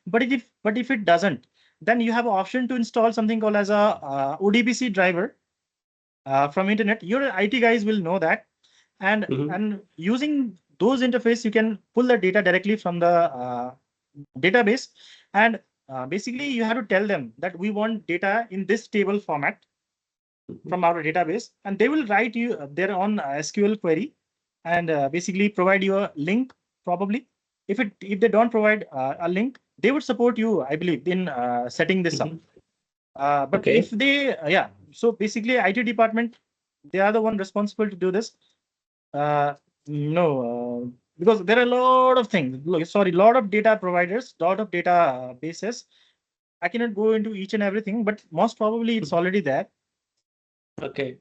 But if it doesn't, then you have an option to install something called as a ODBC driver from internet. Your IT guys will know that, and using those interface, you can pull the data directly from the database. And basically, you have to tell them that we want data in this table format from our database, and they will write you their own SQL query and basically provide you a link. Probably, if they don't provide a link, they would support you, I believe, in setting this up. But Okay. if they, so basically, IT department, they are the one responsible to do this. Because there are a lot of things. Lot of data providers, lot of data bases. I cannot go into each and everything, but most probably it's already there. Okay.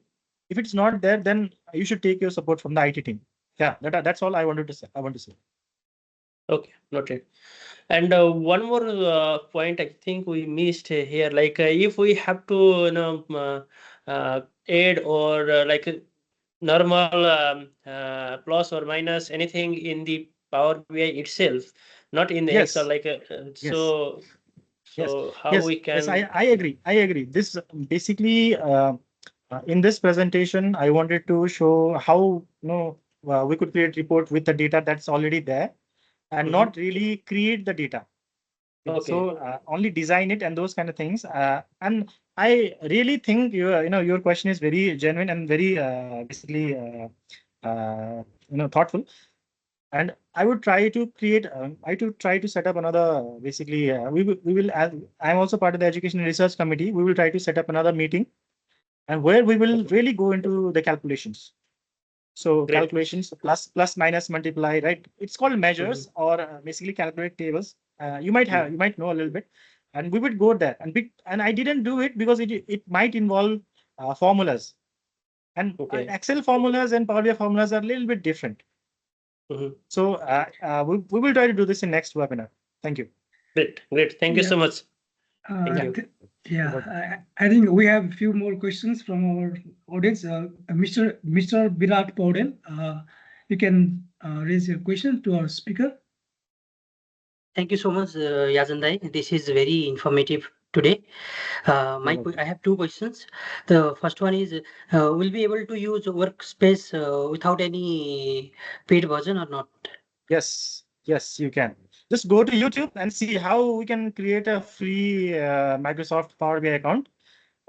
If it's not there, then you should take your support from the IT team. Yeah, that's all I wanted to say. Okay, noted. And one more point I think we missed here, like if we have to add or like normal plus or minus anything in the Power BI itself, not in the Excel, Yes. like Yes. so how Yes. we can. Yes, I agree. I agree. This basically in this presentation, I wanted to show how we could create report with the data that's already there and not really create the data. Okay. So only design it and those kind of things. And I really think your question is very genuine and very basically thoughtful. And I would try to create. Try to set up another. Basically, we will. I'm also part of the Education and Research Committee. We will try to set up another meeting, and where we will really go into the calculations. So Great. calculations plus minus multiply, right? It's called measures or basically calculate tables. You might know a little bit, and we would go there. And I didn't do it because it might involve formulas, and Okay. Excel formulas and Power BI formulas are a little bit different. So we will try to do this in next webinar. Thank you. Great. Thank you so much. Thank you. I think we have a few more questions from our audience. Mr. Virat Paudel, you can raise your question to our speaker. Thank you so much, Yajan. This is very informative today. I have two questions. The first one is, will we be able to use Workspace without any paid version or not? Yes, you can. Just go to YouTube and see how we can create a free Microsoft Power BI account,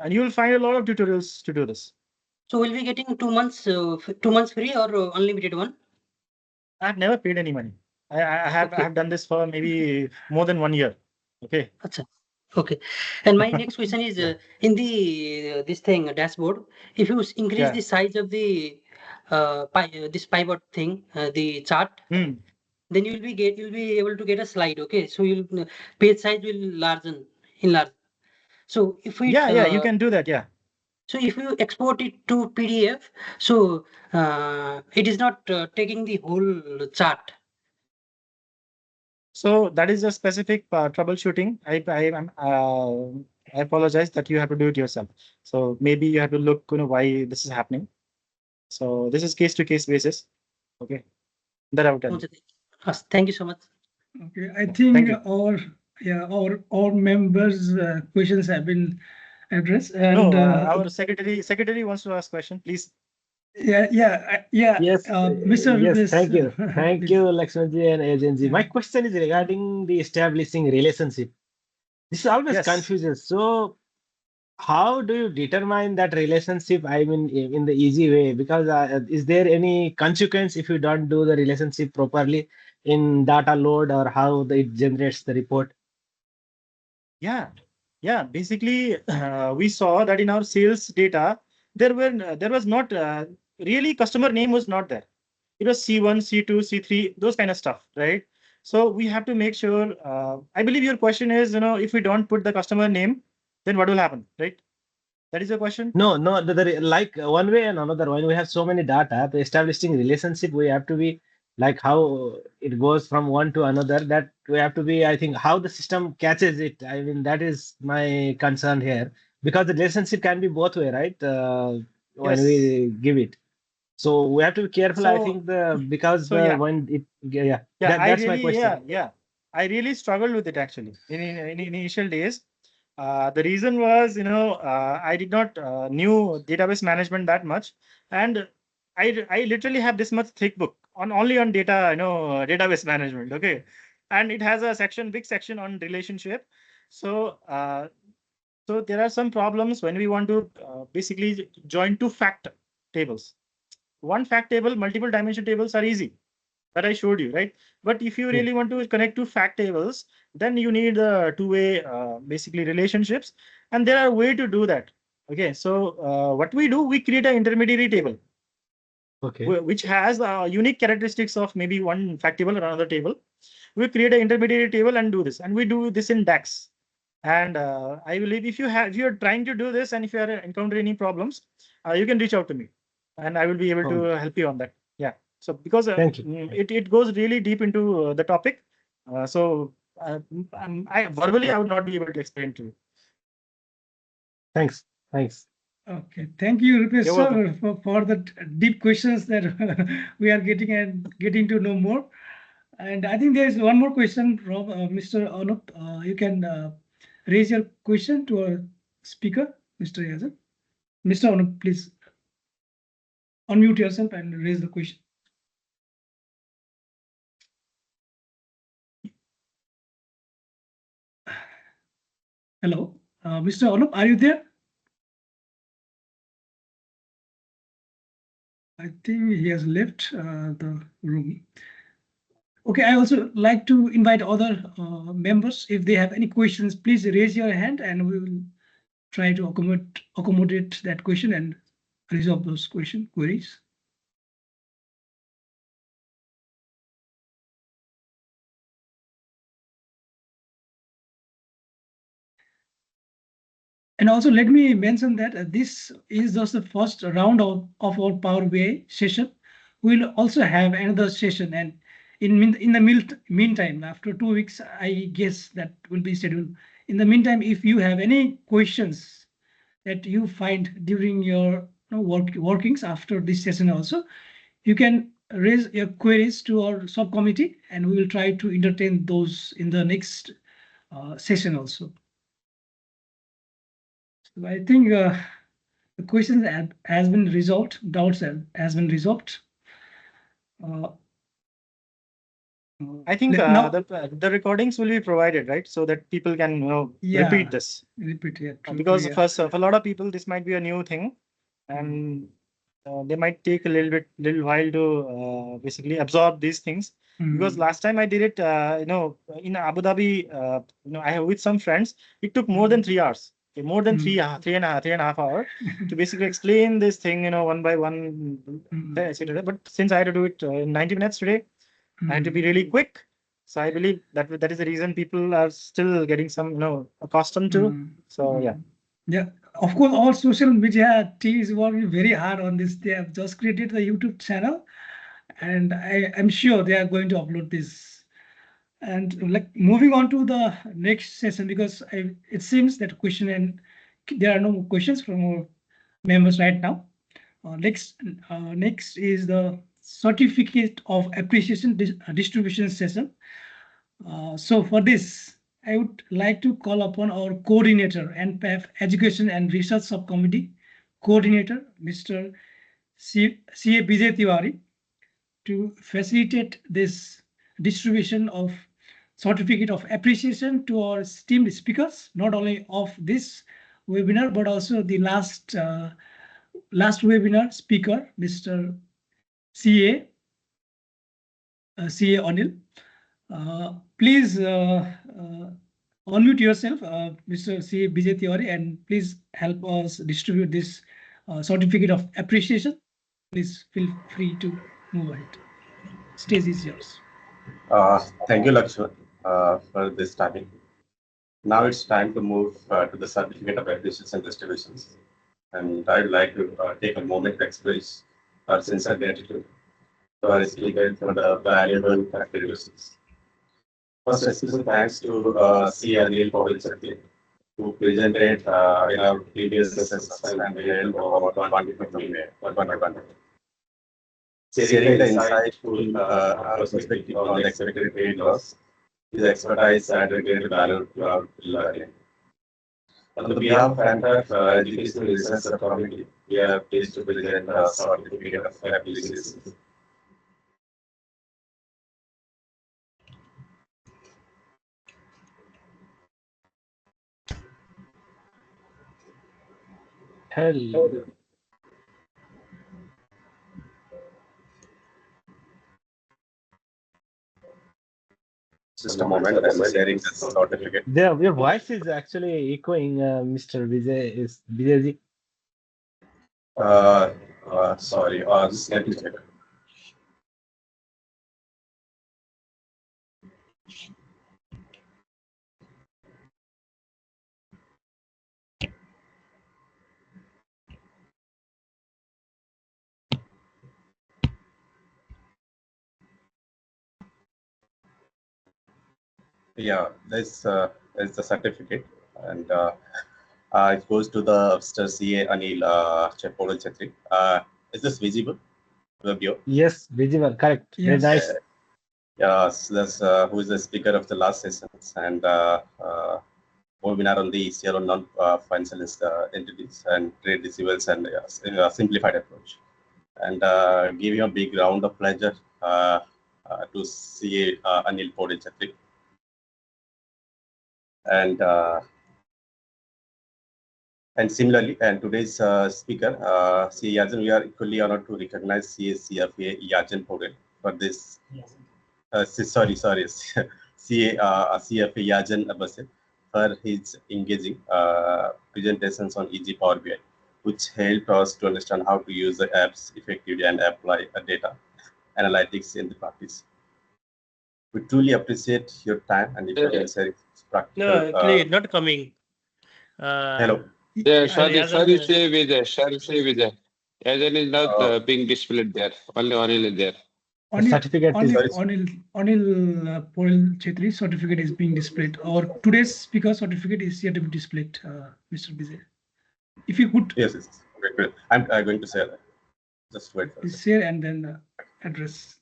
and you will find a lot of tutorials to do this. So we'll be getting 2 months, 2 months free or unlimited one? I've never paid any money. I have done this for maybe more than 1 year. Okay. Okay. And my next question is in the this thing dashboard, if you increase the size of the this pivot thing, the chart, then you'll be able to get a slide. Okay, so you'll page size will enlarge. So if we you can do that. Yeah. So if you export it to PDF, so it is not taking the whole chart. So that is a specific troubleshooting. I apologize that you have to do it yourself. So maybe you have to look, why this is happening. So this is case to case basis. Okay, that I would tell you. Thank you so much. Okay, I think our members' questions have been addressed. And our secretary wants to ask question, please. Yes. Mr. Yes, thank you. Thank you, Lakshmanji and Yajanji. My question is regarding the establishing relationship. This is always confuses. So how do you determine that relationship? I mean, in the easy way, because is there any consequence if you don't do the relationship properly in data load or how it generates the report? Yeah. Basically, we saw that in our sales data, there was not really customer name was not there. It was C1, C2, C3, those kind of stuff, right? So we have to make sure. I believe your question is, if we don't put the customer name, then what will happen, right? That is your question? No, like one way and another. When we have so many data, the establishing relationship, we have to be like how it goes from one to another. That we have to be, I think, how the system catches it. I mean, that is my concern here, because the relationship can be both way, right? When we give it. So we have to be careful. So, I think when it that's my question. I really struggled with it actually in initial days. The reason was, I did not knew database management that much, and I literally have this much thick book only on data, database management. Okay, and it has a big section on relationship. So so there are some problems when we want to basically join two fact tables. One fact table, multiple dimension tables are easy, that I showed you, right? But if you really want to connect two fact tables, then you need two-way basically relationships, and there are ways to do that. Okay, so what we do, we create an intermediary table, which has unique characteristics of maybe one fact table or another table. We create an intermediary table and do this, and we do this in DAX. And I believe if you're trying to do this and if you are encountering any problems, you can reach out to me, and I will be able to help you on that. Yeah. So because it goes really deep into the topic, So I verbally I would not be able to explain to you. Thanks. Okay, thank you, Rupesh You're sir, for the deep questions that we are getting to know more. And I think there is one more question from Mr. Anup. You can raise your question to our speaker, Mr. Yajan. Mr. Anup, please unmute yourself and raise the question. Hello, Mr. Anup, are you there? I think he has left the room. Okay, I also like to invite other members. If they have any questions, please raise your hand and we will try to accommodate that question and resolve those queries. And also let me mention that this is just the first round of our Power BI session. We'll also have another session, and in the meantime, after 2 weeks, I guess that will be scheduled. In the meantime, if you have any questions that you find during your workings after this session also, you can raise your queries to our subcommittee and we will try to entertain those in the next session also. So I think the question has been resolved, doubts has been resolved. I think now the recordings will be provided, right? So that people can repeat this. Repeat, yeah. Because for a lot of people, this might be a new thing, and they might take a little while to basically absorb these things. Because last time I did it, in Abu Dhabi, I have with some friends, it took more than 3 hours. Okay, more than three and a half hours to basically explain this thing, one by one, etc. But since I had to do it in 90 minutes today, I had to be really quick. So I believe that is the reason people are still getting some, accustomed to. So yeah. Yeah, of course, all social media team is working very hard on this. They have just created the YouTube channel, and I'm sure they are going to upload this. And like moving on to the next session, because it seems that there are no questions from our members right now. Next is the certificate of appreciation distribution session. So for this, I would like to call upon our coordinator, NPAF Education and Research Subcommittee coordinator, Mr. CA Bijay Tiwari, to facilitate this distribution of certificate of appreciation to our esteemed speakers, not only of this webinar, but also the last webinar speaker, Mr. CA Anil. Please unmute yourself, Mr. C. Bijay Tiwari, and please help us distribute this certificate of appreciation. Please feel free to move ahead. Stage is yours. Thank you, Lakshman, for this timing. Now it's time to move to the certificate of appreciation distributions. And I'd like to take a moment to express our sincere gratitude to our speakers for the valuable contributions. First, especially thanks to C.R. who presented in our previous session and we held over 1 sharing the insightful perspective on the expected trade loss. His expertise added great value to our learning. On behalf of NPAF Educational Research Subcommittee, we are pleased to present a certificate of appreciation. Hello. Just a moment, I'm sharing the certificate. Your voice is actually echoing, Mr. Vijayji. Sorry, just let me check. Yeah, this is the certificate, and it goes to the Mr. CA Anil Chepodal Chetri. Is this visible? Yes, visible, correct. Very nice. Yeah, so that's who is the speaker of the last sessions and webinar on the ECL on non-financial entities and trade receivables and in a simplified approach. And give you a big round of pleasure to see Anil Podal Chetri. And similarly, and today's speaker, CA Yajan, we are equally honored to recognize CFA Yajan Podal for this. Sorry, CFA Yajan Basel for his engaging presentations on EG Power BI, which helped us to understand how to use the apps effectively and apply data analytics in the practice. We truly appreciate your time and your sharing practical. No, actually, not coming. Hello. Yeah, sorry, say Vijay. Yajan is not being displayed there. Only Anil is there. Certificate Anil Podal Chetri certificate is being displayed. Or today's speaker certificate is yet to be displayed, Mr. Vijay. If you could. Yes. Great. I'm going to share that. Just wait for share and then address.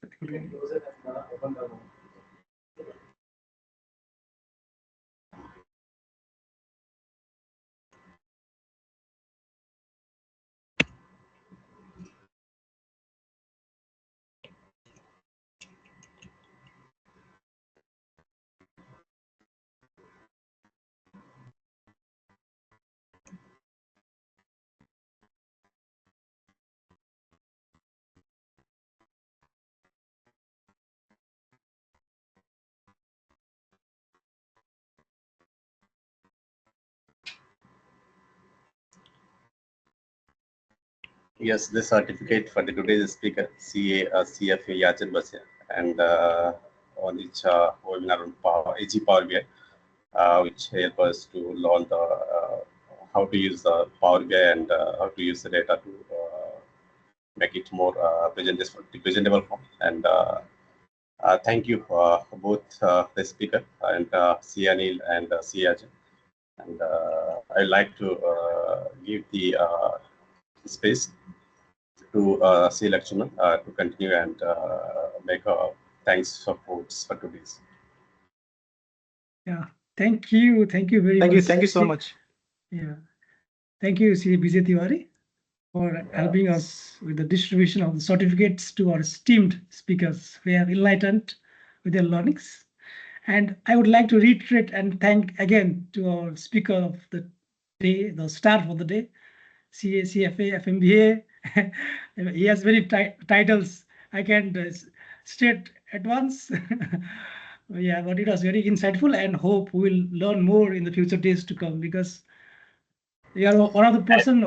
Yes, the certificate for the today's speaker, CFA Yajan Basel, and on each webinar on AG Power BI, which help us to learn how to use the Power BI and how to use the data to make it more presentable form. And thank you both the speaker and C. Anil and C. Yajan. And I'd like to give the space to C. Lakshman to continue and make a thanks for quotes for today's. Yeah, thank you very much. Thank you so much. Yeah, thank you, C. Vijay Tiwari, for helping us with the distribution of the certificates to our esteemed speakers. We have enlightened with their learnings. And I would like to reiterate and thank again to our speaker of the day, the star for the day, CFA, FMBA. He has many titles. I can state at once. Yeah, but it was very insightful and hope we will learn more in the future days to come because you are one of the person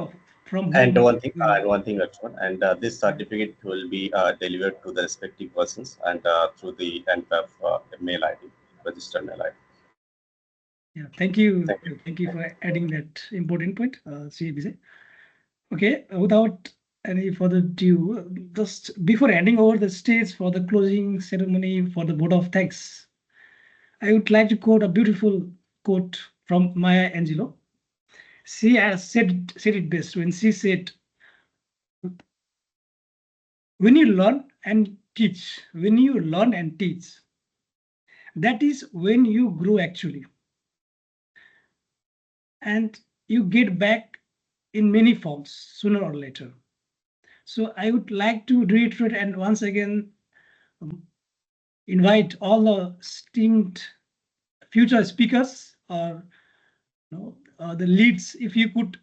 from whom. And one thing, Lakshman, and this certificate will be delivered to the respective persons and through the NPAF mail ID, registered mail ID. Yeah, thank you for adding that important point, CBC. Okay, without any further ado, just before handing over the stage for the closing ceremony for the vote of thanks, I would like to quote a beautiful quote from Maya Angelou. She has said it best when she said, when you learn and teach, that is when you grow actually. And you get back in many forms sooner or later. So I would like to reiterate and once again invite all the esteemed future speakers or the leads, if you could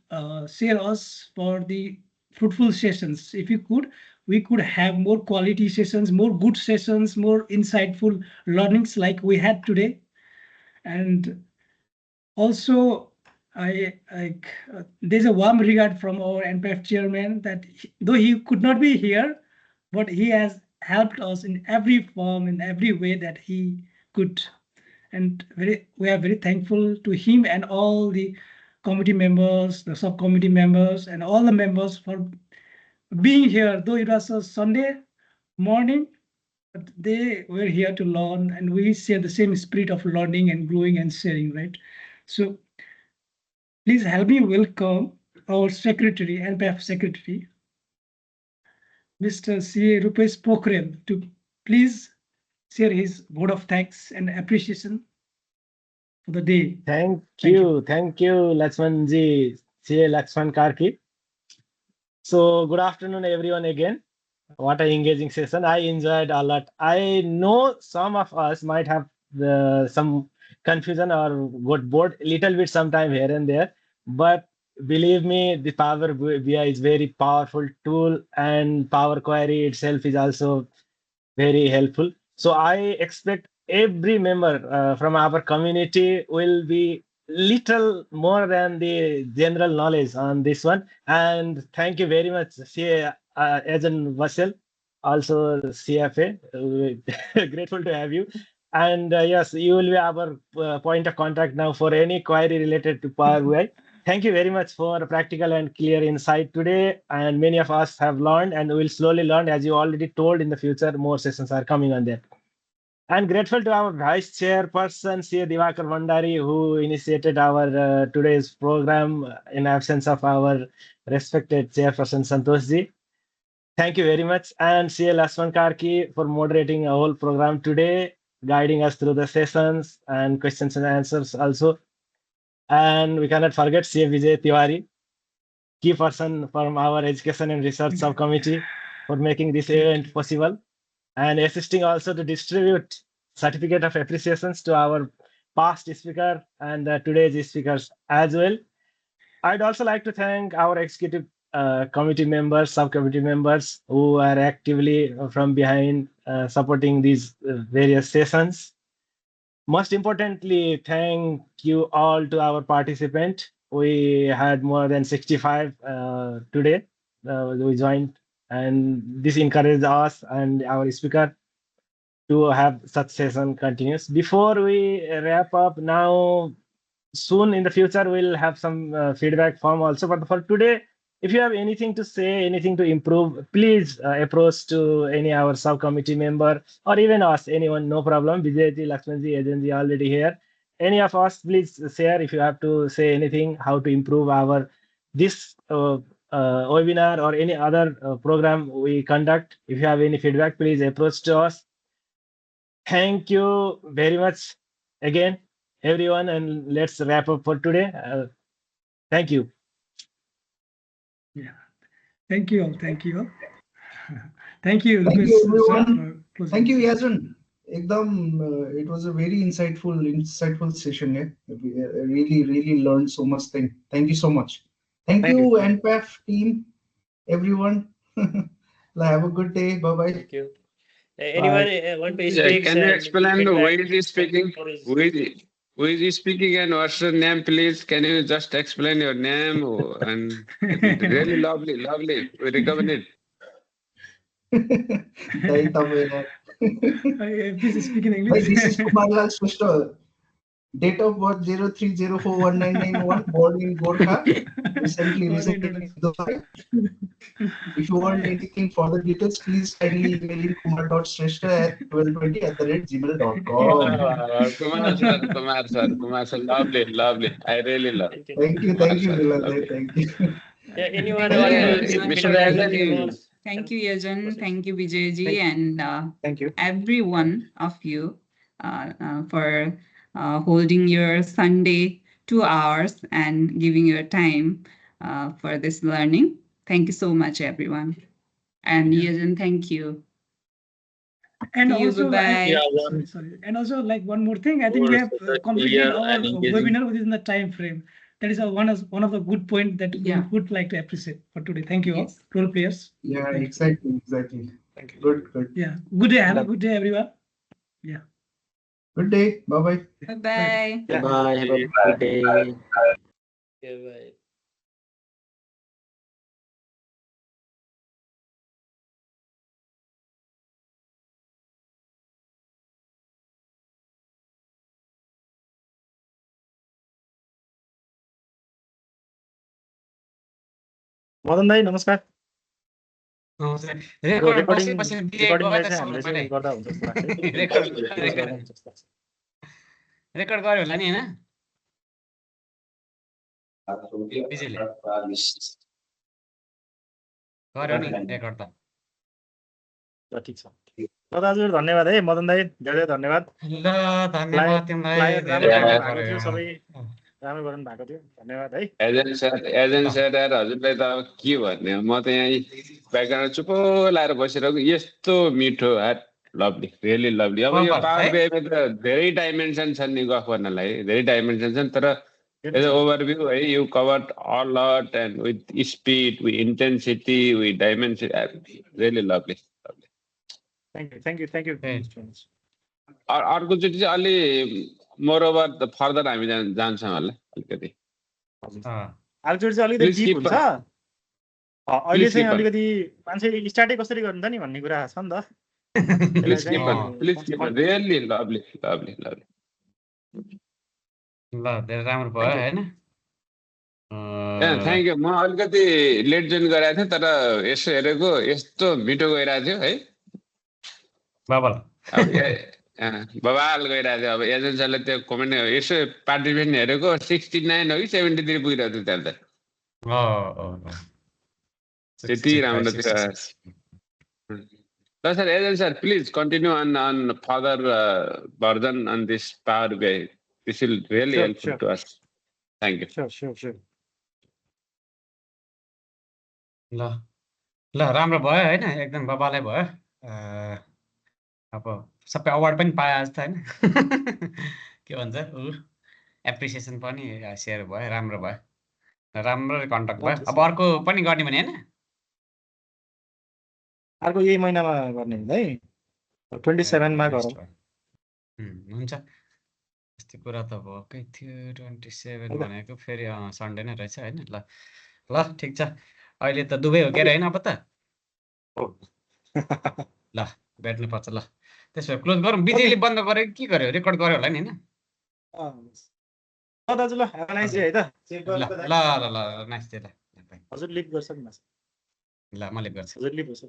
share us for the fruitful sessions. If you could, we could have more quality sessions, more good sessions, more insightful learnings like we had today. And also, there's a warm regard from our NPAF chairman that though he could not be here, but he has helped us in every form, in every way that he could. And we are very thankful to him and all the committee members, the subcommittee members, and all the members for being here. Though it was a Sunday morning, but they were here to learn, and we share the same spirit of learning and growing and sharing, right? So please help me welcome our secretary, NPAF secretary, Mr. C.A. Rupesh Pokhrel, to please share his word of thanks and appreciation for the day. Thank you, Lakshmanji, C.A. Lakshman Karki. So good afternoon, everyone again. What an engaging session. I enjoyed a lot. I know some of us might have some confusion or got bored a little bit sometime here and there, but believe me, the Power BI is very powerful tool, and Power Query itself is also very helpful. So I expect every member from our community will be little more than the general knowledge on this one. And thank you very much, CA Yajan Basel, also CFA. Grateful to have you. And yes, you will be our point of contact now for any query related to Power BI. Thank you very much for practical and clear insight today. And many of us have learned and will slowly learn, as you already told. In the future, more sessions are coming on that. And grateful to our Vice Chairperson, C. Divakar Mandari, who initiated our today's program in absence of our respected Chairperson Santoshji. Thank you very much. And C. Lakshman Karki for moderating our whole program today, guiding us through the sessions and questions and answers also. And we cannot forget C. Vijay Tiwari, key person from our Education and Research Subcommittee, for making this event possible, and assisting also to distribute certificate of appreciations to our past speaker and today's speakers as well. I'd also like to thank our executive committee members, subcommittee members who are actively from behind supporting these various sessions. Most importantly, thank you all to our participant. We had more than 65 today. We joined, and this encouraged us and our speaker to have such session continuous. Before we wrap up now, soon in the future, we'll have some feedback form also. But for today, if you have anything to say, anything to improve, please approach to any our subcommittee member or even us, anyone, no problem. Vijayji, Lakshmanji, Yajanji already here. Any of us, please share if you have to say anything, how to improve our this webinar or any other program we conduct. If you have any feedback, please approach to us. Thank you very much again, everyone, and let's wrap up for today. Thank you. Yeah, thank you all. Thank you all. Thank you. Thank you, everyone. Thank you, Yajan. It was a very insightful session. Yeah, we really learned so much thing. Thank you so much. Thank you, NPAF team, everyone. Have a good day. Bye bye. Thank you. Anyone want to speak? Can you explain who is he speaking? Who is he speaking and what's your name, please? Can you just explain your name? And really lovely. We recommend it. Please speak in English. This is Kumarlal Shrestha. Date of birth 03041991. Born in Gorkha. Recently Dubai. If you want anything further details, please kindly email in kumar.shrestha@1220@gmail.com. Kumar sir, lovely. I really love. Thank you, Niladai. Thank you. Yeah, anyone Thank you, Yajan. Thank you, Vijayji, and thank you, every one of you, for holding your Sunday 2 hours and giving your time for this learning. Thank you so much, everyone. And Yajan, thank you. And See you, also, goodbye. sorry. And also, like one more thing, I think we have completed our webinar within the time frame. That is one of the good points that we would like to appreciate for today. Thank you all, role players. Yeah, exactly. Thank you. Good. Yeah, good day. Have a good day, everyone. Yeah. Good day. Bye-bye. Bye-bye. Bye. Have a good day. Bye. Madan bhai, namaskar. Record recording बसेपछि recording गयो लाई चाहिँ हामीले चाहिँ गर्दा हुन्छ जस्तो लाग्छ है। रेकर्ड गर्यो होला नि हैन बिजेले गर्यो नि रेकर्ड त ल ठिक छ ल दाजु धन्यवाद है मदन दाइ धेरै धन्यवाद ल धन्यवाद तिमीलाई धेरै राम्रो राम्रो भएको थियो गर्यो सबै राम्रो गर्नु भएको थियो धन्यवाद है एजेन्ट सर यार हजुरलाई त अब के भन्ने म त यहाँ ब्याकग्राउन्ड चुप्पो लाएर बसिरहेको यस्तो मिठो लभली रियली लभली अब यो पावर बिआईमा त धेरै डाइमेन्सन छन् नि गफ गर्नलाई धेरै डाइमेन्सन छन् तर एज अ ओभरभ्यू है यु covered a lot and with speed with intensity with dimension really lovely thank you अर्कोचोटि चाहिँ अलि मोरओभर फर्दर हामी जान्छौँ होला अलिकति अर्कोचोटि चाहिँ अलिकति डिप हुन्छ अहिले चाहिँ अलिकति मान्छे स्टार्टै कसरी गर्नु त नि भन्ने कुरा छ नि त रियली लभली लभली लभली ल धेरै राम्रो भयो हैन थ्याङ्क यू म अलिकति लेट जोइन गराएको थिएँ तर यसो हेरेको यस्तो मिठो गइरहेको थियो है बाबल बबाल गइरहेको थियो अब एजेन्सीले त्यो कमेन्ट यसो पार्टिसिपेन्ट हेरेको 69 हो कि 73 पुगिरहेको थियो त्यहाँ त त्यति राम्रो थियो ल sir agent sir please continue on further version on this Power BI. This will really helpful to us. Thank you. Sure. ल राम्रो भयो हैन एकदम बबालै भयो अब सबै अवार्ड पनि पाए आज त हैन के भन्छ एप्रिसिएसन पनि सेयर भयो राम्रो भयो राम्रो कन्ट्याक्ट भयो अब अर्को पनि गर्ने भने हैन अर्को यही महिनामा गर्ने है 27 मा गरौँ हुन्छ यस्तो कुरा त भएकै थियो 27 भनेको फेरि सन्डे नै रहेछ हैन ल ठिक छ अहिले त दुबई हो के हैन अब त ल भेट्नु पर्छ ल त्यसो क्लोज गरौँ बिजेले बन्द गर्यो के गर्यो रेकर्ड गर्यो होला नि हैन ल दाजु ल ह्याभ अ नाइस डे है त ल नाइस डे ल हजुर लिभ गर्छ नि ल म लिभ गर्छु हजुर लिभ गर्छ